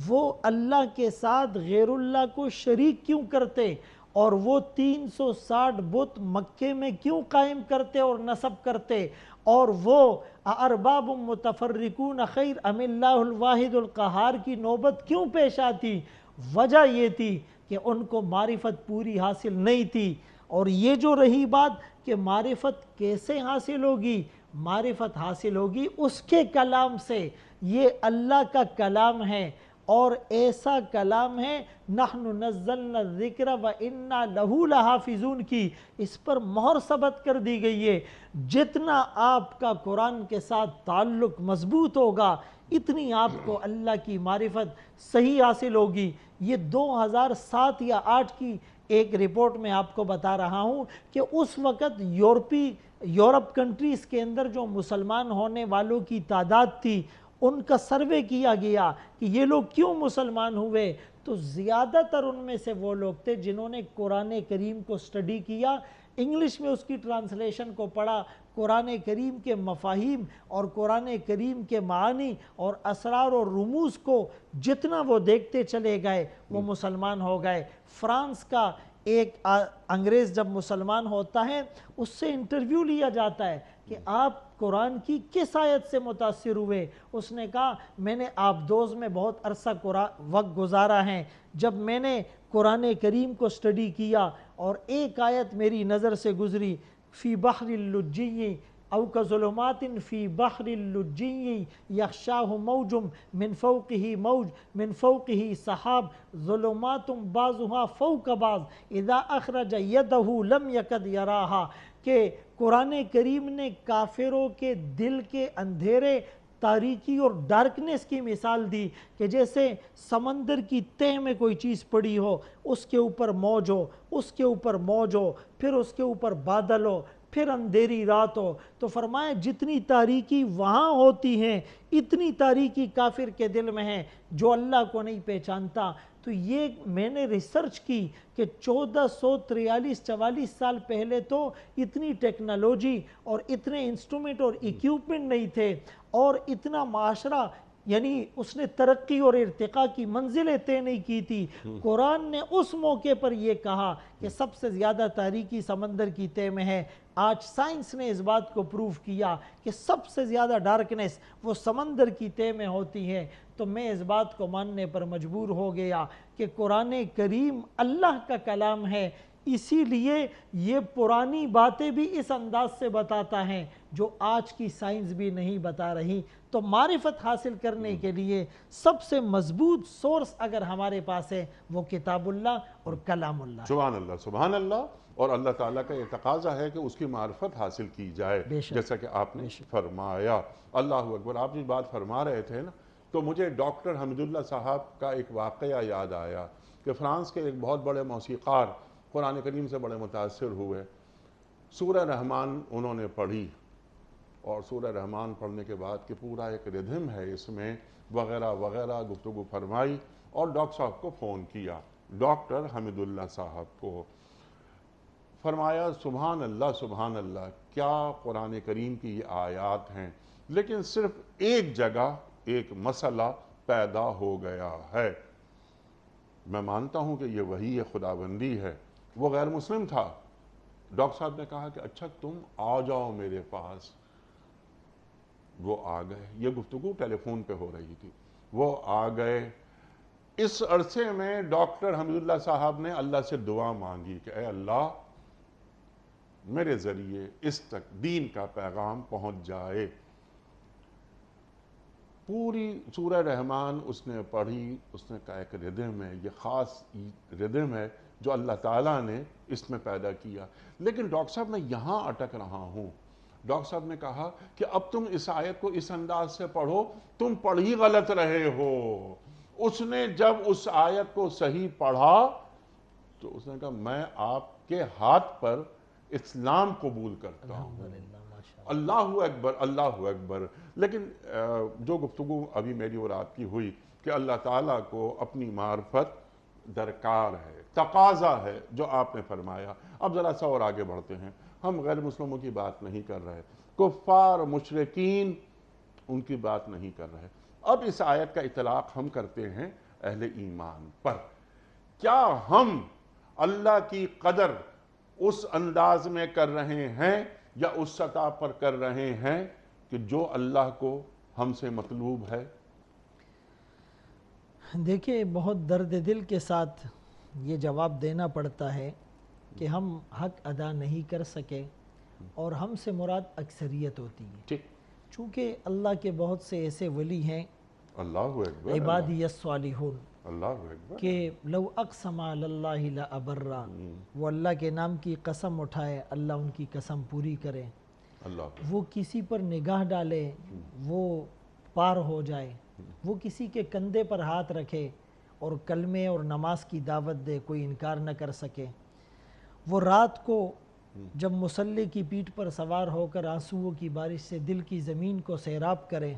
وہ اللہ کے ساتھ غیر اللہ کو شریک کیوں کرتے؟ اور وہ 360 بت مکے میں کیوں قائم کرتے اور نصب کرتے؟ اور وہ ارباب متفرقون خیر ام اللہ الواحد القہار کی نوبت کیوں پیش آتی؟ وجہ یہ تھی کہ ان کو معرفت پوری حاصل نہیں تھی۔ اور یہ جو رہی بات کہ معرفت کیسے حاصل ہوگی، معرفت حاصل ہوگی اس کے کلام سے۔ یہ اللہ کا کلام ہے اور ایسا کلام ہے نحن نزلنا الذکر وَإِنَّا لَهُ لَحَافِظُونَ کی اس پر مہر ثبت کر دی گئی ہے۔ جتنا آپ کا قرآن کے ساتھ تعلق مضبوط ہوگا اتنی آپ کو اللہ کی معرفت صحیح حاصل ہوگی۔ یہ 2007 یا 8 کی ایک رپورٹ میں آپ کو بتا رہا ہوں کہ اس وقت یورپ کنٹریز کے اندر جو مسلمان ہونے والوں کی تعداد تھی ان کا سروے کیا گیا کہ یہ لوگ کیوں مسلمان ہوئے، تو زیادہ تر ان میں سے وہ لوگ تھے جنہوں نے قرآن کریم کو سٹڈی کیا، انگلش میں اس کی ٹرانسلیشن کو پڑھا، قرآن کریم کے مفاہیم اور قرآن کریم کے معانی اور اسرار اور رموز کو جتنا وہ دیکھتے چلے گئے وہ مسلمان ہو گئے۔ فرانس کا ایک انگریز جب مسلمان ہوتا ہے اس سے انٹرویو لیا جاتا ہے کہ آپ قرآن کی کس آیت سے متاثر ہوئے؟ اس نے کہا میں نے آبدوز میں بہت عرصہ وقت گزارا ہے، جب میں نے قرآن کریم کو سٹڈی کیا اور ایک آیت میری نظر سے گزری فی بحر اللجی او کظلمات فی بحر اللجی یغشاہ موج من فوقہ موج من فوقہ سحاب ظلمات بعضها فوق بعض اذا اخرج یدہ لم یکد یراہا، کہ قرآن کریم نے کافروں کے دل کے اندھیرے، تاریکی اور ڈارکنیس کی مثال دی کہ جیسے سمندر کی تہ میں کوئی چیز پڑی ہو، اس کے اوپر موج ہو، اس کے اوپر موج ہو، پھر اس کے اوپر بادل ہو، پھر اندھیری رات ہو۔ تو فرمایا جتنی تاریکی وہاں ہوتی ہیں اتنی تاریکی کافر کے دل میں ہے جو اللہ کو نہیں پہچانتا۔ تو یہ میں نے ریسرچ کی کہ 1443-44 سال پہلے تو اتنی ٹیکنالوجی اور اتنے انسٹرومنٹ اور ایکیوپمنٹ نہیں تھے اور اتنا معاشرہ یعنی اس نے ترقی اور ارتقاء کی منزلیں طے نہیں کی تھی۔ قرآن نے اس موقع پر یہ کہا کہ سب سے زیادہ تاریکی سمندر کی تہ میں ہے۔ آج سائنس نے اس بات کو پروف کیا کہ سب سے زیادہ ڈارکنیس وہ سمندر کی تہ میں ہوتی ہے۔ تو میں اس بات کو ماننے پر مجبور ہو گیا کہ قرآن کریم اللہ کا کلام ہے، اسی لیے یہ پرانی باتیں بھی اس انداز سے بتاتا ہے جو آج کی سائنس بھی نہیں بتا رہی۔ تو معرفت حاصل کرنے کے لیے سب سے مضبوط سورس اگر ہمارے پاس ہے وہ کتاب اللہ اور کلام اللہ۔ سبحان اللہ، سبحان اللہ۔ اور اللہ تعالیٰ کا یہ تقاضا ہے کہ اس کی معرفت حاصل کی جائے، جیسا کہ آپ نے فرمایا۔ اللہ اکبر۔ آپ جس بات فرما رہے تھے نا تو مجھے ڈاکٹر حمید اللہ صاحب کا ایک واقعہ یاد آیا کہ فرانس کے ایک بہت بڑے موسیقار قرآن کریم سے بڑے متاثر ہوئے، سورہ رحمان انہوں نے پڑھی، اور سورہ رحمان پڑھنے کے بعد کہ پورا ایک ردھم ہے اس میں وغیرہ وغیرہ گفتگو فرمائی، اور ڈاکٹر صاحب کو فون کیا، ڈاکٹر حمید اللہ صاحب کو، فرمایا سبحان اللہ کیا قرآن کریم کی یہ آیات ہیں، لیکن صرف ایک جگہ ایک مسئلہ پیدا ہو گیا ہے۔ میں مانتا ہوں کہ یہ وحی خداوندی ہے۔ وہ غیر مسلم تھا۔ ڈاکٹر صاحب نے کہا کہ اچھا تم آ جاؤ میرے پاس۔ وہ آ گئے، یہ گفتگو ٹیلی فون پہ ہو رہی تھی، وہ آ گئے۔ اس عرصے میں ڈاکٹر حمید اللہ صاحب نے اللہ سے دعا مانگی کہ اے اللہ میرے ذریعے اس تک دین کا پیغام پہنچ جائے۔ پوری سورہ رحمان اس نے پڑھی، اس نے کہا ایک ردھم ہے، یہ خاص ردھم ہے جو اللہ تعالیٰ نے اس میں پیدا کیا، لیکن ڈاکٹر صاحب میں یہاں اٹک رہا ہوں۔ ڈاکٹر صاحب نے کہا کہ اب تم اس آیت کو اس انداز سے پڑھو، تم پڑھ ہی غلط رہے ہو۔ اس نے جب اس آیت کو صحیح پڑھا تو اس نے کہا میں آپ کے ہاتھ پر اسلام قبول کرتا ہوں۔ اللہ اکبر، اللہ اکبر۔ لیکن جو گفتگو ابھی میری اور آپ کی ہوئی کہ اللہ تعالیٰ کو اپنی معرفت درکار ہے، تقاضا ہے، جو آپ نے فرمایا۔ اب ذرا سا اور آگے بڑھتے ہیں، ہم غیر مسلموں کی بات نہیں کر رہے، کفار مشرکین ان کی بات نہیں کر رہے، اب اس آیت کا اطلاق ہم کرتے ہیں اہل ایمان پر. کیا ہم اللہ کی قدر اس انداز میں کر رہے ہیں یا اس سطح پر کر رہے ہیں کہ جو اللہ کو ہم سے مطلوب ہے؟ دیکھیں بہت درد دل کے ساتھ یہ جواب دینا پڑتا ہے کہ ہم حق ادا نہیں کر سکے، اور ہم سے مراد اکثریت ہوتی ہے. ٹھیک. چونکہ اللہ کے بہت سے ایسے ولی ہیں اللہ اکبر. عبادی الصالحون اللہ اکبر. کہ لو اقسم علی اللہ لابرا، وہ اللہ کے نام کی قسم اٹھائے اللہ ان کی قسم پوری کرے. اللہ. وہ کسی پر نگاہ ڈالے وہ پار ہو جائے، وہ کسی کے کندھے پر ہاتھ رکھے اور کلمے اور نماز کی دعوت دے، کوئی انکار نہ کر سکے. وہ رات کو جب مصلی کی پیٹھ پر سوار ہو کر آنسوؤں کی بارش سے دل کی زمین کو سیراب کرے،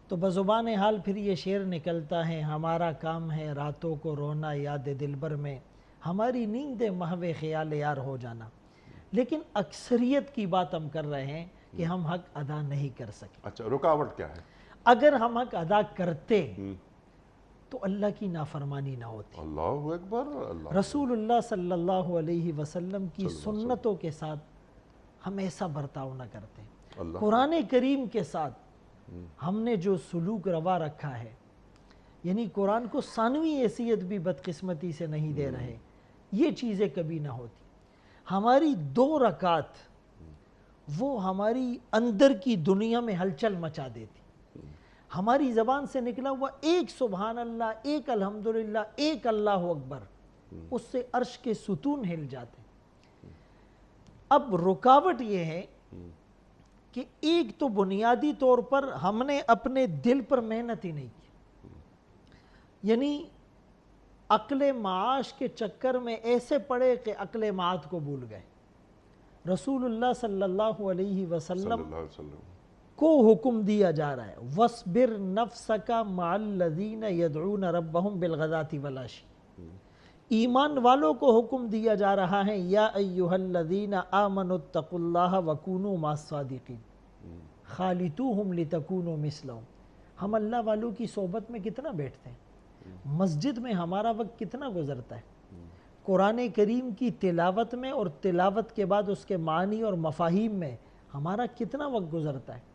تو بزبان حال پھر یہ شعر نکلتا ہے، ہمارا کام ہے راتوں کو رونا یاد دلبر میں، ہماری نیند محو خیال یار ہو جانا. لیکن اکثریت کی بات ہم کر رہے ہیں کہ ہم حق ادا نہیں کر سکے. اچھا، رکاوٹ کیا ہے؟ اگر ہم حق ادا کرتے تو اللہ کی نافرمانی نہ ہوتی. اللہ اکبر. اللہ. رسول اللہ صلی اللہ علیہ وسلم کی سنتوں کے ساتھ ہم ایسا برتاؤ نہ کرتے. اللہ. قرآن کریم کے ساتھ ہم نے جو سلوک روا رکھا ہے، یعنی قرآن کو ثانوی حیثیت بھی بدقسمتی سے نہیں دے رہے، یہ چیزیں کبھی نہ ہوتی. ہماری 2 رکعت وہ ہماری اندر کی دنیا میں ہلچل مچا دیتی. ہماری زبان سے نکلا ہوا ایک سبحان اللہ، ایک الحمدللہ، ایک اللہ اکبر، اس سے عرش کے ستون ہل جاتے. اب رکاوٹ یہ ہے کہ ایک تو بنیادی طور پر ہم نے اپنے دل پر محنت ہی نہیں کی، یعنی عقل معاش کے چکر میں ایسے پڑے کہ عقل معاد کو بھول گئے. رسول اللہ صلی اللہ علیہ وسلم کو حکم دیا جا رہا ہے وَاصْبِرْ نَفْسَكَ مَعَ الَّذِينَ يَدْعُونَ رَبَّهُمْ بِالْغَدَاةِ وَالْعَشِيِّ. ایمان والوں کو حکم دیا جا رہا ہے یا ایہا الذین آمنوا اتقوا اللہ وکونوا مع الصادقین خالطوہم لتکونوا مثلہم. ہم اللہ والوں کی صحبت میں کتنا بیٹھتے ہیں، مسجد میں ہمارا وقت کتنا گزرتا ہے، قرآن کریم کی تلاوت میں اور تلاوت کے بعد اس کے معنی اور مفاہیم میں ہمارا کتنا وقت گزرتا ہے،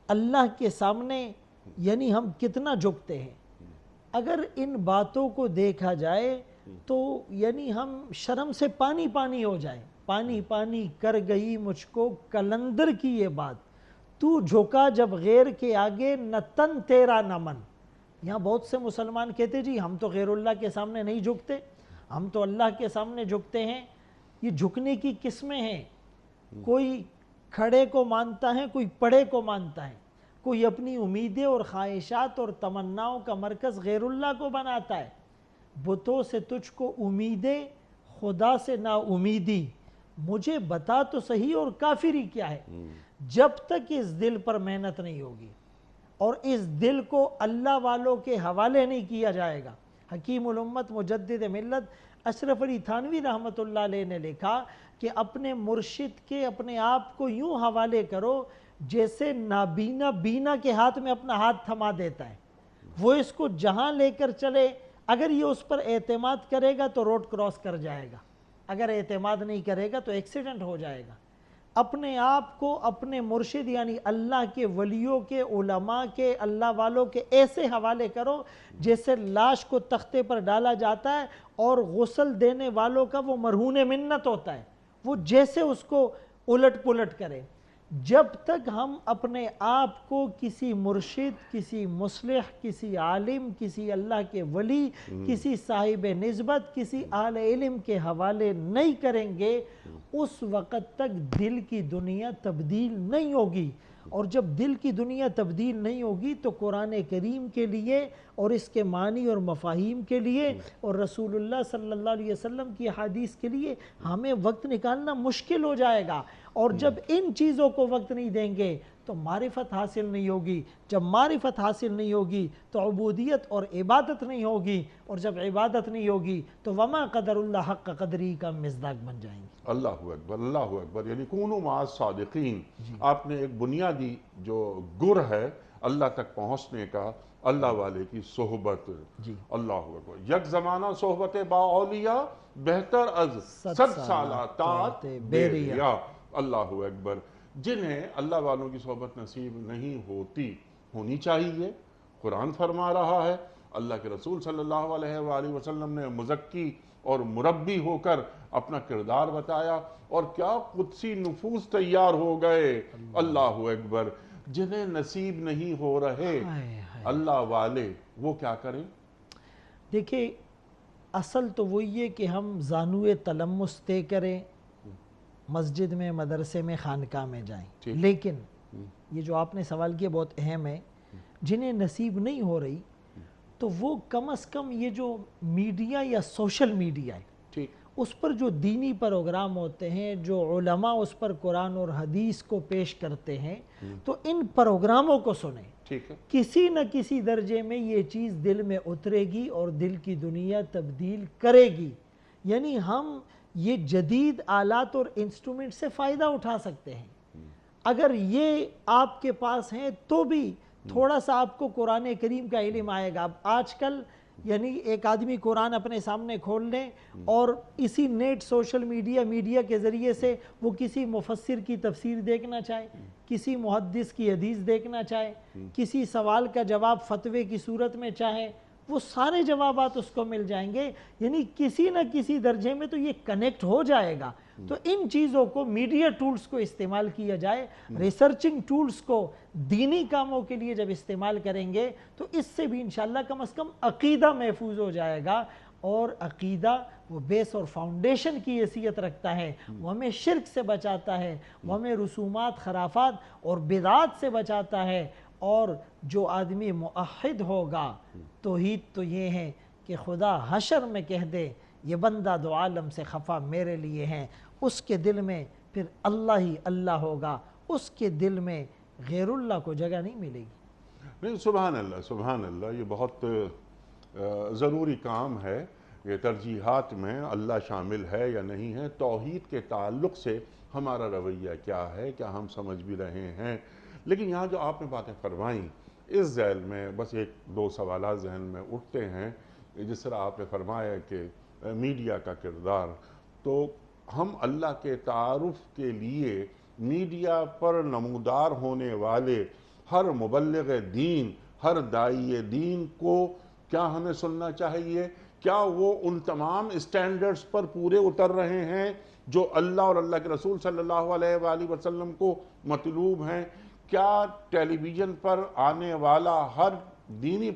اللہ کے سامنے یعنی ہم کتنا جھکتے ہیں. اگر ان باتوں کو دیکھا جائے تو یعنی ہم شرم سے پانی پانی ہو جائیں. پانی پانی کر گئی مجھ کو کلندر کی یہ بات، تو جھکا جب غیر کے آگے نہ تن تیرا نہ من. یہاں بہت سے مسلمان کہتے جی ہم تو غیر اللہ کے سامنے نہیں جھکتے، ہم تو اللہ کے سامنے جھکتے ہیں. یہ جھکنے کی قسمیں ہیں، کوئی کھڑے کو مانتا ہے، کوئی پڑے کو مانتا ہے، کوئی اپنی امیدیں اور خواہشات اور تمناؤں کا مرکز غیر اللہ کو بناتا ہے. بتوں سے تجھ کو امیدیں، خدا سے نا امیدی، مجھے بتا تو صحیح اور کافری کیا ہے. جب تک اس دل پر محنت نہیں ہوگی اور اس دل کو اللہ والوں کے حوالے نہیں کیا جائے گا. حکیم الامت مجدد ملت اشرف علی تھانوی رحمۃ اللہ علیہ نے لکھا کہ اپنے مرشد کے اپنے آپ کو یوں حوالے کرو جیسے نابینا بینا کے ہاتھ میں اپنا ہاتھ تھما دیتا ہے، وہ اس کو جہاں لے کر چلے. اگر یہ اس پر اعتماد کرے گا تو روڈ کراس کر جائے گا، اگر اعتماد نہیں کرے گا تو ایکسیڈنٹ ہو جائے گا. اپنے آپ کو اپنے مرشد یعنی اللہ کے ولیوں کے، علماء کے، اللہ والوں کے ایسے حوالے کرو جیسے لاش کو تختے پر ڈالا جاتا ہے اور غسل دینے والوں کا وہ مرہون منت ہوتا ہے، وہ جیسے اس کو الٹ پلٹ کرے. جب تک ہم اپنے آپ کو کسی مرشد، کسی مصلح، کسی عالم، کسی اللہ کے ولی، کسی صاحب نسبت، کسی اہل علم کے حوالے نہیں کریں گے، اس وقت تک دل کی دنیا تبدیل نہیں ہوگی. اور جب دل کی دنیا تبدیل نہیں ہوگی تو قرآن کریم کے لیے اور اس کے معنی اور مفاہیم کے لیے اور رسول اللہ صلی اللہ علیہ وسلم کی حدیث کے لیے ہمیں وقت نکالنا مشکل ہو جائے گا. اور جب ان چیزوں کو وقت نہیں دیں گے تو معرفت حاصل نہیں ہوگی. جب معرفت حاصل نہیں ہوگی تو عبودیت اور عبادت نہیں ہوگی، اور جب عبادت نہیں ہوگی تو وما قدر اللہ حق قدری کا مصداق بن جائیں گے. اللہ اکبر، اللہ اکبر. یعنی کونوا مع الصادقین، آپ نے ایک بنیادی جو گر ہے اللہ تک پہنچنے کا اللہ والے کی صحبت. جی. اللہ اکبر. یک زمانہ صحبت با اولیاء بہتر از 100 سالہ طاعت بے ریا. اللہ اکبر. جنہیں اللہ والوں کی صحبت نصیب نہیں ہونی چاہیے. قرآن فرما رہا ہے، اللہ کے رسول صلی اللہ علیہ وآلہ وسلم نے مزکی اور مربی ہو کر اپنا کردار بتایا، اور کیا قدسی نفوس تیار ہو گئے. اللہ اکبر. جنہیں نصیب نہیں ہو رہے اللہ والے، وہ کیا کریں؟ دیکھیں، اصل تو وہی ہے کہ ہم زانوئے تلمس طے کریں، مسجد میں، مدرسے میں، خانقاہ میں جائیں. لیکن یہ جو آپ نے سوال کیا بہت اہم ہے. جنہیں نصیب نہیں ہو رہی تو وہ کم از کم یہ جو میڈیا یا سوشل میڈیا ہے اس پر جو دینی پروگرام ہوتے ہیں، جو علماء اس پر قرآن اور حدیث کو پیش کرتے ہیں، تو ان پروگراموں کو سنیں. کسی نہ کسی درجے میں یہ چیز دل میں اترے گی اور دل کی دنیا تبدیل کرے گی. یعنی ہم یہ جدید آلات اور انسٹرومنٹ سے فائدہ اٹھا سکتے ہیں. اگر یہ آپ کے پاس ہیں تو بھی تھوڑا سا آپ کو قرآن کریم کا علم آئے گا. اب آج کل یعنی ایک آدمی قرآن اپنے سامنے کھول لیں اور اسی نیٹ سوشل میڈیا کے ذریعے سے وہ کسی مفسر کی تفسیر دیکھنا چاہے، کسی محدث کی حدیث دیکھنا چاہے، کسی سوال کا جواب فتوے کی صورت میں چاہے، وہ سارے جوابات اس کو مل جائیں گے. یعنی کسی نہ کسی درجے میں تو یہ کنیکٹ ہو جائے گا. تو ان چیزوں کو، میڈیا ٹولز کو استعمال کیا جائے. ریسرچنگ ٹولز کو دینی کاموں کے لیے جب استعمال کریں گے تو اس سے بھی انشاءاللہ کم از کم عقیدہ محفوظ ہو جائے گا. اور عقیدہ وہ بیس اور فاؤنڈیشن کی حیثیت رکھتا ہے. وہ ہمیں شرک سے بچاتا ہے، وہ ہمیں رسومات، خرافات اور بدعات سے بچاتا ہے. اور جو آدمی موحد ہوگا، توحید تو یہ ہے کہ خدا حشر میں کہہ دے یہ بندہ دو عالم سے خفا میرے لیے ہیں. اس کے دل میں پھر اللہ ہی اللہ ہوگا، اس کے دل میں غیر اللہ کو جگہ نہیں ملے گی. نہیں، سبحان اللہ، سبحان اللہ. یہ بہت ضروری کام ہے. یہ ترجیحات میں اللہ شامل ہے یا نہیں ہے، توحید کے تعلق سے ہمارا رویہ کیا ہے، کیا ہم سمجھ بھی رہے ہیں. لیکن یہاں جو آپ نے باتیں فرمائیں، اس ذیل میں بس ایک دو سوالات ذہن میں اٹھتے ہیں. جس طرح آپ نے فرمایا کہ میڈیا کا کردار، تو ہم اللہ کے تعارف کے لیے میڈیا پر نمودار ہونے والے ہر مبلغ دین، ہر داعی دین کو کیا ہمیں سننا چاہیے؟ کیا وہ ان تمام اسٹینڈرڈز پر پورے اتر رہے ہیں جو اللہ اور اللہ کے رسول صلی اللہ علیہ وآلہ وسلم کو مطلوب ہیں؟ کیا ٹیلی ویژن پر آنے والا ہر دینی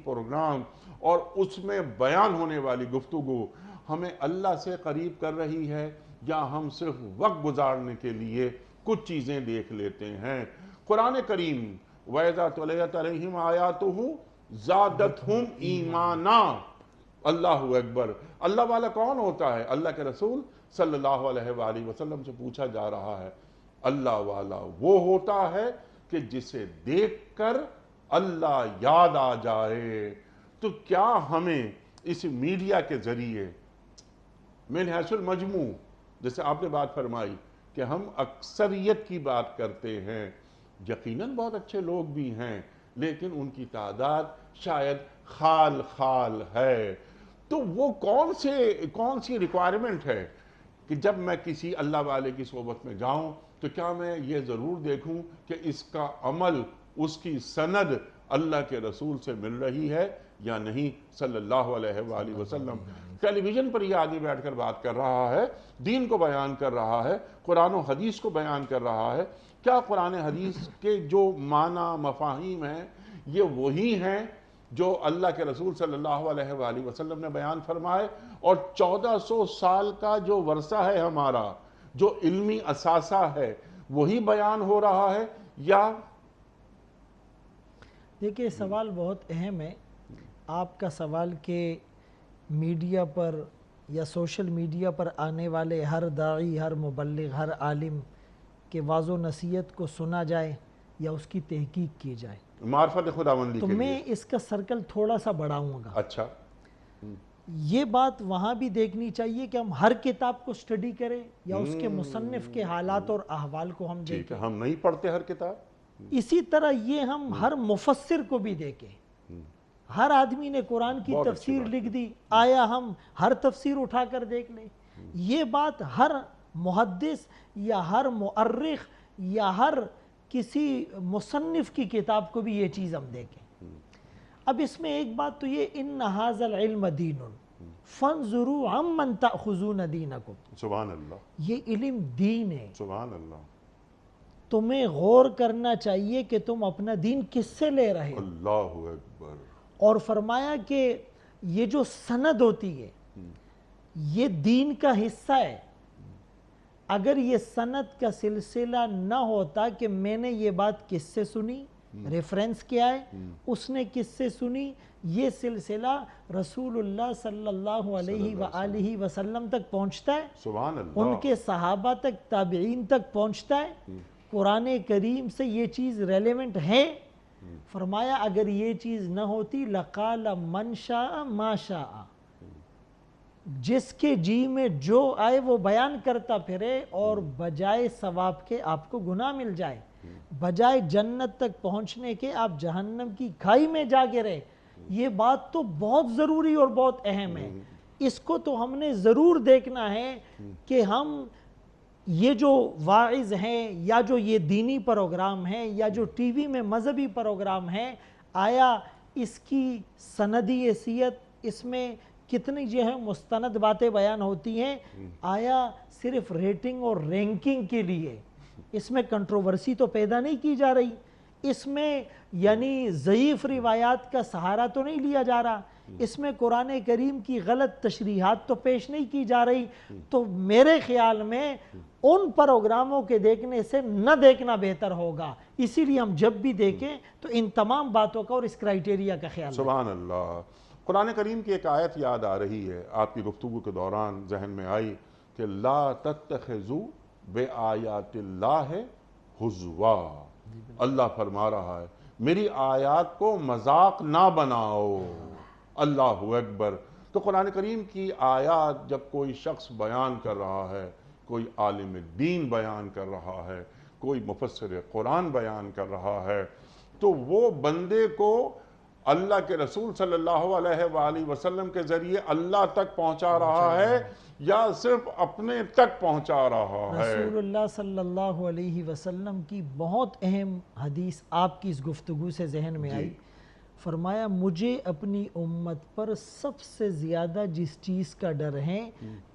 پروگرام اور اس میں بیان ہونے والی گفتگو ہمیں اللہ سے قریب کر رہی ہے، یا ہم صرف وقت گزارنے کے لیے کچھ چیزیں دیکھ لیتے ہیں؟ قرآن کریم وَإِذَا تُلِيَتْ عَلَيْهِمْ آيَاتُهُ زَادَتْهُمْ ایمانا. اللہ اکبر. اللہ والا کون ہوتا ہے؟ اللہ کے رسول صلی اللہ علیہ وآلہ وسلم سے پوچھا جا رہا ہے. اللہ والا وہ ہوتا ہے کہ جسے دیکھ کر اللہ یاد آ جائے. تو کیا ہمیں اس میڈیا کے ذریعے من حیث المجموع، جیسے آپ نے بات فرمائی کہ ہم اکثریت کی بات کرتے ہیں، یقیناً بہت اچھے لوگ بھی ہیں لیکن ان کی تعداد شاید خال ہے. تو وہ کون سی ریکوائرمنٹ ہے کہ جب میں کسی اللہ والے کی صحبت میں جاؤں تو کیا میں یہ ضرور دیکھوں کہ اس کا عمل، اس کی سند اللہ کے رسول سے مل رہی ہے یا نہیں صلی اللہ علیہ وآلہ وسلم. ٹیلی ویژن پر یہ آدمی بیٹھ کر بات کر رہا ہے، دین کو بیان کر رہا ہے، قرآن و حدیث کو بیان کر رہا ہے. کیا قرآن حدیث کے جو معنی مفاہیم ہیں یہ وہی ہیں جو اللہ کے رسول صلی اللہ علیہ وآلہ وسلم نے بیان فرمائے؟ اور 1400 سال کا جو ورثہ ہے ہمارا، جو علمی اثاثہ ہے، وہی بیان ہو رہا ہے یا؟ دیکھیں، سوال بہت اہم ہے آپ کا سوال کہ میڈیا پر یا سوشل میڈیا پر آنے والے ہر داعی، ہر مبلغ، ہر عالم کہ واضح و نصیحت کو سنا جائے یا اس کی تحقیق کی جائے. معرفت خداوندی تو کے میں لیے اس کا سرکل تھوڑا سا بڑھاؤں گا. اچھا. یہ بات وہاں بھی دیکھنی چاہیے کہ ہم ہر کتاب کو سٹڈی کریں یا اس کے مصنف کے حالات اور احوال کو ہم ٹھیک دیکھیں. ہے، ہم نہیں پڑھتے ہر کتاب. اسی طرح یہ ہم ہر مفسر کو بھی دیکھیں. ہر آدمی نے قرآن کی بہت اچھی تفسیر بات لکھ دی، آیا ہم ہر تفسیر اٹھا کر دیکھ لیں؟ یہ بات ہر محدث یا ہر مؤرخ یا ہر کسی مصنف کی کتاب کو بھی یہ چیز ہم دیکھیں. اب اس میں ایک بات تو یہ ان ھذا العلم دین فانظروا عمن تأخذون دینکم، سبحان اللہ، یہ علم دین ہے. سبحان اللہ، تمہیں غور کرنا چاہیے کہ تم اپنا دین کس سے لے رہے ہو. اللہ اکبر. اور فرمایا کہ یہ جو سند ہوتی ہے یہ دین کا حصہ ہے. اگر یہ سند کا سلسلہ نہ ہوتا کہ میں نے یہ بات کس سے سنی، ریفرنس کیا ہے، اس نے کس سے سنی، یہ سلسلہ رسول اللہ صلی اللہ علیہ وآلہ وسلم تک پہنچتا ہے، سبحان اللہ. ان کے صحابہ تک، تابعین تک پہنچتا ہے. قرآن کریم سے یہ چیز ریلیونٹ ہے. فرمایا اگر یہ چیز نہ ہوتی لقال من شاء ما شاء، جس کے جی میں جو آئے وہ بیان کرتا پھرے اور بجائے ثواب کے آپ کو گناہ مل جائے، بجائے جنت تک پہنچنے کے آپ جہنم کی کھائی میں جا گرے. یہ بات تو بہت ضروری اور بہت اہم ہے. اس کو تو ہم نے ضرور دیکھنا ہے کہ ہم یہ جو واعظ ہیں یا جو یہ دینی پروگرام ہیں یا جو ٹی وی میں مذہبی پروگرام ہیں، آیا اس کی سندی حیثیت، اس میں کتنی جو ہے مستند باتیں بیان ہوتی ہیں، آیا صرف ریٹنگ اور رینکنگ کے لیے اس میں کنٹروورسی تو پیدا نہیں کی جا رہی، اس میں یعنی ضعیف روایات کا سہارا تو نہیں لیا جا رہا، اس میں قرآن کریم کی غلط تشریحات تو پیش نہیں کی جا رہی. تو میرے خیال میں ان پروگراموں کے دیکھنے سے نہ دیکھنا بہتر ہوگا. اسی لیے ہم جب بھی دیکھیں تو ان تمام باتوں کا اور اس کرائیٹیریا کا خیال رکھیں. سبحان اللہ. قرآن کریم کی ایک آیت یاد آ رہی ہے، آپ کی گفتگو کے دوران ذہن میں آئی کہ لا تتخذوا بآیات اللہ ہزوا. اللہ فرما رہا ہے میری آیات کو مذاق نہ بناؤ. اللہ اکبر. تو قرآن کریم کی آیات جب کوئی شخص بیان کر رہا ہے، کوئی عالم دین بیان کر رہا ہے، کوئی مفسر قرآن بیان کر رہا ہے، تو وہ بندے کو اللہ کے رسول صلی اللہ علیہ وآلہ وسلم کے ذریعے اللہ تک پہنچا رہا ہے یا صرف اپنے تک پہنچا رہا ہے. رسول اللہ صلی اللہ علیہ وسلم کی بہت اہم حدیث آپ کی اس گفتگو سے ذہن میں آئی. فرمایا مجھے اپنی امت پر سب سے زیادہ جس چیز کا ڈر ہے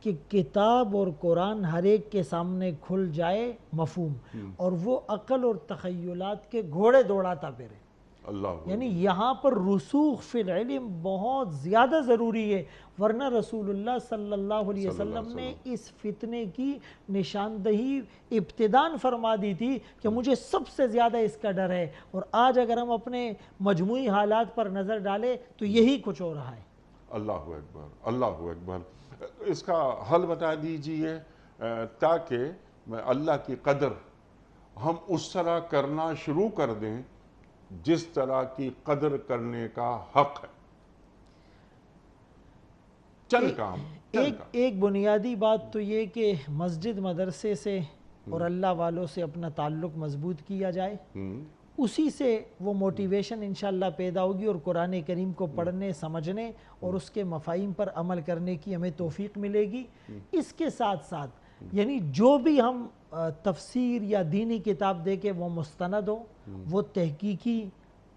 کہ کتاب اور قرآن ہر ایک کے سامنے کھل جائے مفہوم اور وہ عقل اور تخیلات کے گھوڑے دوڑاتا پھرے. اللہ یعنی یہاں پر رسوخ فی العلم بہت زیادہ ضروری ہے، ورنہ رسول اللہ صلی اللہ علیہ وسلم نے اس فتنے کی نشاندہی ابتداً فرما دی تھی کہ مجھے سب سے زیادہ اس کا ڈر ہے. اور آج اگر ہم اپنے مجموعی حالات پر نظر ڈالیں تو یہی کچھ ہو رہا ہے. اللہ اکبر، اللہ اکبر. اس کا حل بتا دیجئے تاکہ اللہ کی قدر ہم اس طرح کرنا شروع کر دیں جس طرح کی قدر کرنے کا حق ہے. چند کام. ایک بنیادی بات تو یہ کہ مسجد مدرسے سے اور اللہ والوں سے اپنا تعلق مضبوط کیا جائے، اسی سے وہ موٹیویشن انشاءاللہ پیدا ہوگی اور قرآن کریم کو پڑھنے، سمجھنے اور اس کے مفاہیم پر عمل کرنے کی ہمیں توفیق ملے گی. اس کے ساتھ ساتھ یعنی جو بھی ہم تفسیر یا دینی کتاب دے کے وہ مستند ہو، وہ تحقیقی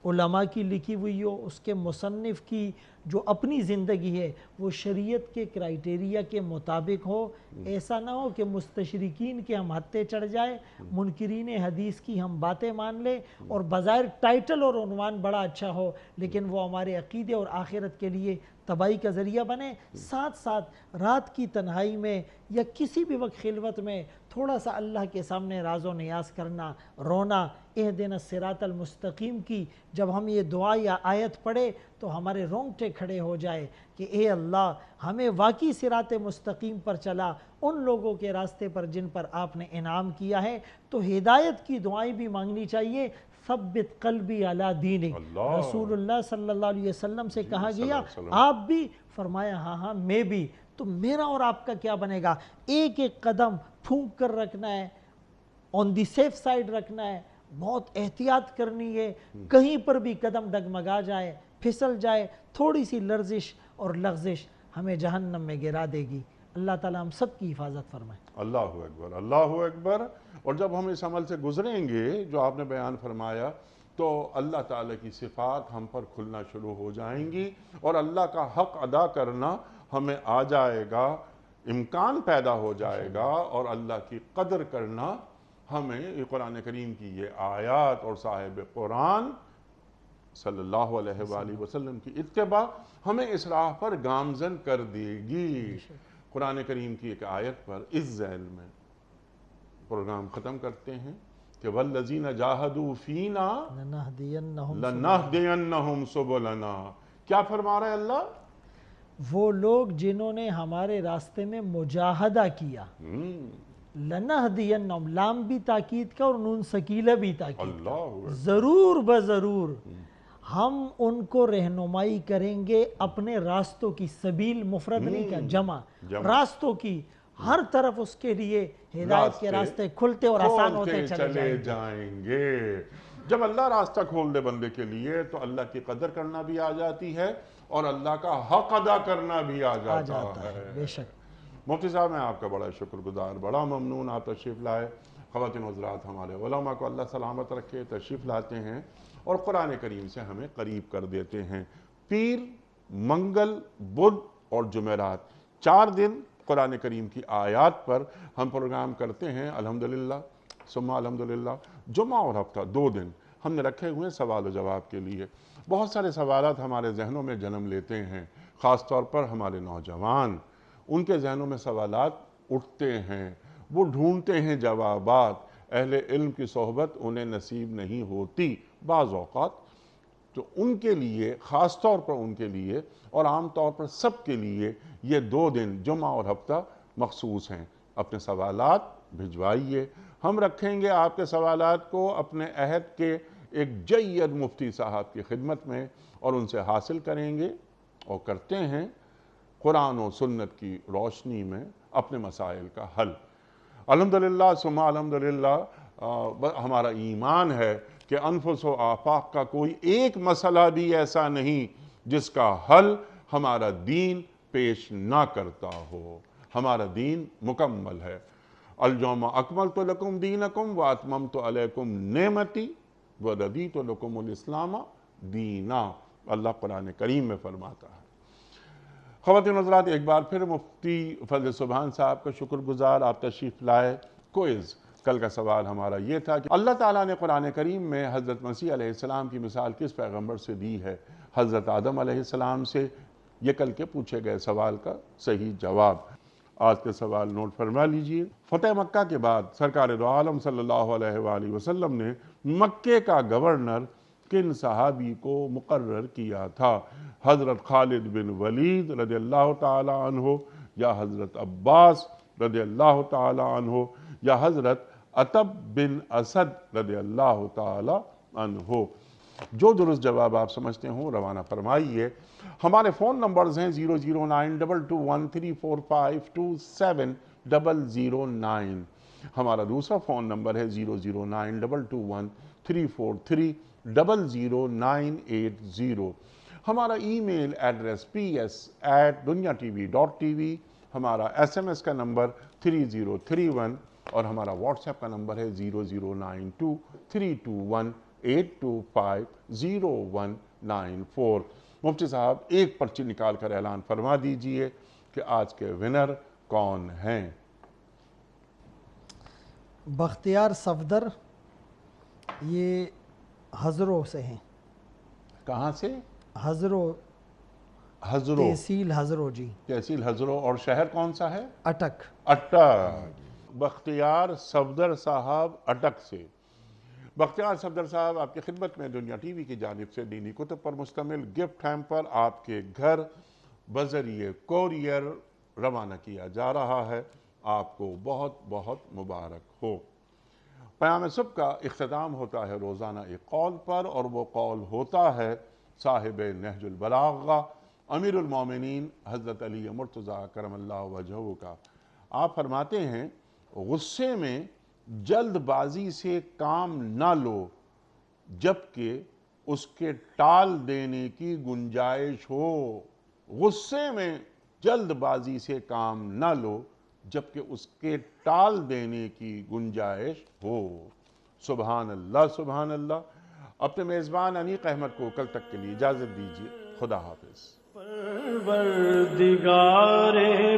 علماء کی لکھی ہوئی ہو، اس کے مصنف کی جو اپنی زندگی ہے وہ شریعت کے کرائیٹیریا کے مطابق ہو. ایسا نہ ہو کہ مستشرقین کے ہم ہتھے چڑھ جائے، منکرین حدیث کی ہم باتیں مان لیں اور بظاہر ٹائٹل اور عنوان بڑا اچھا ہو لیکن وہ ہمارے عقیدے اور آخرت کے لیے تباہی کا ذریعہ بنے. ساتھ ساتھ رات کی تنہائی میں یا کسی بھی وقت خلوت میں تھوڑا سا اللہ کے سامنے راز و نیاز کرنا، رونا، اہدنا الصراط المستقیم کی جب ہم یہ دعا یا آیت پڑھے تو ہمارے رونگٹے کھڑے ہو جائے کہ اے اللہ ہمیں واقعی صراط مستقیم پر چلا، ان لوگوں کے راستے پر جن پر آپ نے انعام کیا ہے. تو ہدایت کی دعائیں بھی مانگنی چاہیے. ثبت قلبی علی دینک، رسول اللہ صلی اللہ علیہ وسلم سے کہا گیا آپ بھی فرمایا ہاں ہاں میں بھی. تو میرا اور آپ کا کیا بنے گا؟ ایک ایک قدم پھونک کر رکھنا ہے، آن دی سیف سائڈ رکھنا ہے، بہت احتیاط کرنی ہے. کہیں پر بھی قدم ڈگمگا جائے، پھسل جائے، تھوڑی سی لرزش اور لغزش ہمیں جہنم میں گرا دے گی. اللہ تعالیٰ ہم سب کی حفاظت فرمائے. اللہ اکبر، اللہ اکبر. اور جب ہم اس عمل سے گزریں گے جو آپ نے بیان فرمایا تو اللہ تعالیٰ کی صفات ہم پر کھلنا شروع ہو جائیں گی اور اللہ کا حق ادا کرنا ہمیں آ جائے گا، امکان پیدا ہو جائے گا. اور اللہ کی قدر کرنا ہمیں قرآن کریم کی یہ آیات اور صاحب قرآن صلی اللہ علیہ وآلہ وسلم کی اتباع ہمیں اس راہ پر گامزن کر دے گی. قرآن کریم کی ایک آیت پر اس ذیل میں پروگرام ختم کرتے ہیں کہ وَالَّذِينَ جَاهَدُوا فِينَا لَنَهْدِيَنَّهُمْ سُبُلَنَا. کیا فرما رہا ہے اللہ؟ وہ لوگ جنہوں نے ہمارے راستے میں مجاہدہ کیا، لنہدینہم، لام بھی تاکید کا اور نون سکیلہ بھی تاکید کا، اللہ ضرور بضرور ہم ان کو رہنمائی کریں گے اپنے راستوں کی. سبیل مفرد نہیں کا، جمع راستوں کی. ہر طرف اس کے لیے ہدایت کے راستے کھلتے اور آسان ہوتے چلے جائیں گے. جب اللہ راستہ کھول دے بندے کے لیے تو اللہ کی قدر کرنا بھی آ جاتی ہے اور اللہ کا حق ادا کرنا بھی آ جاتا ہے. بے شک. مفتی صاحب میں آپ کا بڑا شکر گزار، بڑا ممنون آپ تشریف لائے. خواتین حضرات، ہمارے علماء کو اللہ سلامت رکھے، تشریف لاتے ہیں اور قرآن کریم سے ہمیں قریب کر دیتے ہیں. پیر، منگل، بدھ اور جمعرات 4 دن قرآن کریم کی آیات پر ہم پروگرام کرتے ہیں الحمدللہ ثم الحمدللہ. جمعہ اور ہفتہ 2 دن ہم نے رکھے ہوئے سوال و جواب کے لیے. بہت سارے سوالات ہمارے ذہنوں میں جنم لیتے ہیں، خاص طور پر ہمارے نوجوان، ان کے ذہنوں میں سوالات اٹھتے ہیں، وہ ڈھونڈتے ہیں جوابات. اہل علم کی صحبت انہیں نصیب نہیں ہوتی بعض اوقات. تو ان کے لیے، خاص طور پر ان کے لیے اور عام طور پر سب کے لیے یہ 2 دن جمعہ اور ہفتہ مخصوص ہیں. اپنے سوالات بھجوائیے، ہم رکھیں گے آپ کے سوالات کو اپنے عہد کے ایک جید مفتی صاحب کی خدمت میں اور ان سے حاصل کریں گے اور کرتے ہیں قرآن و سنت کی روشنی میں اپنے مسائل کا حل. الحمدللہ ثم الحمدللہ. ہمارا ایمان ہے کہ انفس و آفاق کا کوئی ایک مسئلہ بھی ایسا نہیں جس کا حل ہمارا دین پیش نہ کرتا ہو. ہمارا دین مکمل ہے. اليوم اکملت لکم دینکم واتممت علیکم نعمتی وردیت لکم الاسلام دینا. اللہ قرآن کریم میں فرماتا ہے. خواتین حضرات، ایک بار پھر مفتی فضل سبحان صاحب کا شکر گزار، آپ تشریف لائے. کوئز کل کا سوال ہمارا یہ تھا کہ اللہ تعالیٰ نے قرآن کریم میں حضرت مسیح علیہ السلام کی مثال کس پیغمبر سے دی ہے؟ حضرت آدم علیہ السلام سے. یہ کل کے پوچھے گئے سوال کا صحیح جواب. آج کے سوال نوٹ فرما لیجئے. فتح مکہ کے بعد سرکار دو عالم صلی اللہ علیہ وآلہ وسلم نے مکے کا گورنر کن صحابی کو مقرر کیا تھا؟ حضرت خالد بن ولید رضی اللہ تعالی عنہ، یا حضرت عباس رضی اللہ تعالی عنہ، یا حضرت عتب بن اسد رضی اللہ تعالی عنہ؟ جو درست جواب آپ سمجھتے ہوں روانہ فرمائیے. ہمارے فون نمبرز ہیں 00922134527 ہمارا دوسرا فون نمبر ہے 0092213450980. ہمارا ای میل ایڈریس ps@dunyatv.tv. ہمارا SMS کا نمبر 3031 اور ہمارا واٹس ایپ کا نمبر ہے 009232182500194. مفتی صاحب ایک پرچی نکال کر اعلان فرما دیجئے کہ آج کے ونر کون ہیں؟ بختیار صفدر، یہ ہزروں سے ہیں. کہاں سے؟ ہزروں، ہزرو، تحصیل ہزروں. جی تحصیل ہزرو. اور شہر کون سا ہے؟ اٹک. اٹک. بختیار صفدر صاحب اٹک سے. بختیار صفدر صاحب آپ کی خدمت میں دنیا ٹی وی کی جانب سے دینی کتب پر مشتمل گفٹ ہیمپر آپ کے گھر بذریعہ کوریئر روانہ کیا جا رہا ہے. آپ کو بہت بہت مبارک ہو. پیام صبح کا اختتام ہوتا ہے روزانہ ایک قول پر، اور وہ قول ہوتا ہے صاحب نہج البلاغہ امیر المومنین حضرت علی مرتضیٰ کرم اللہ وجہہ کا، آپ فرماتے ہیں غصے میں جلد بازی سے کام نہ لو جبکہ اس کے ٹال دینے کی گنجائش ہو۔ غصے میں جلد بازی سے کام نہ لو جبکہ اس کے ٹال دینے کی گنجائش ہو۔ سبحان اللہ سبحان اللہ۔ اپنے میزبان انیق احمد کو کل تک کے لیے اجازت دیجیے۔ خدا حافظ۔ پروردگار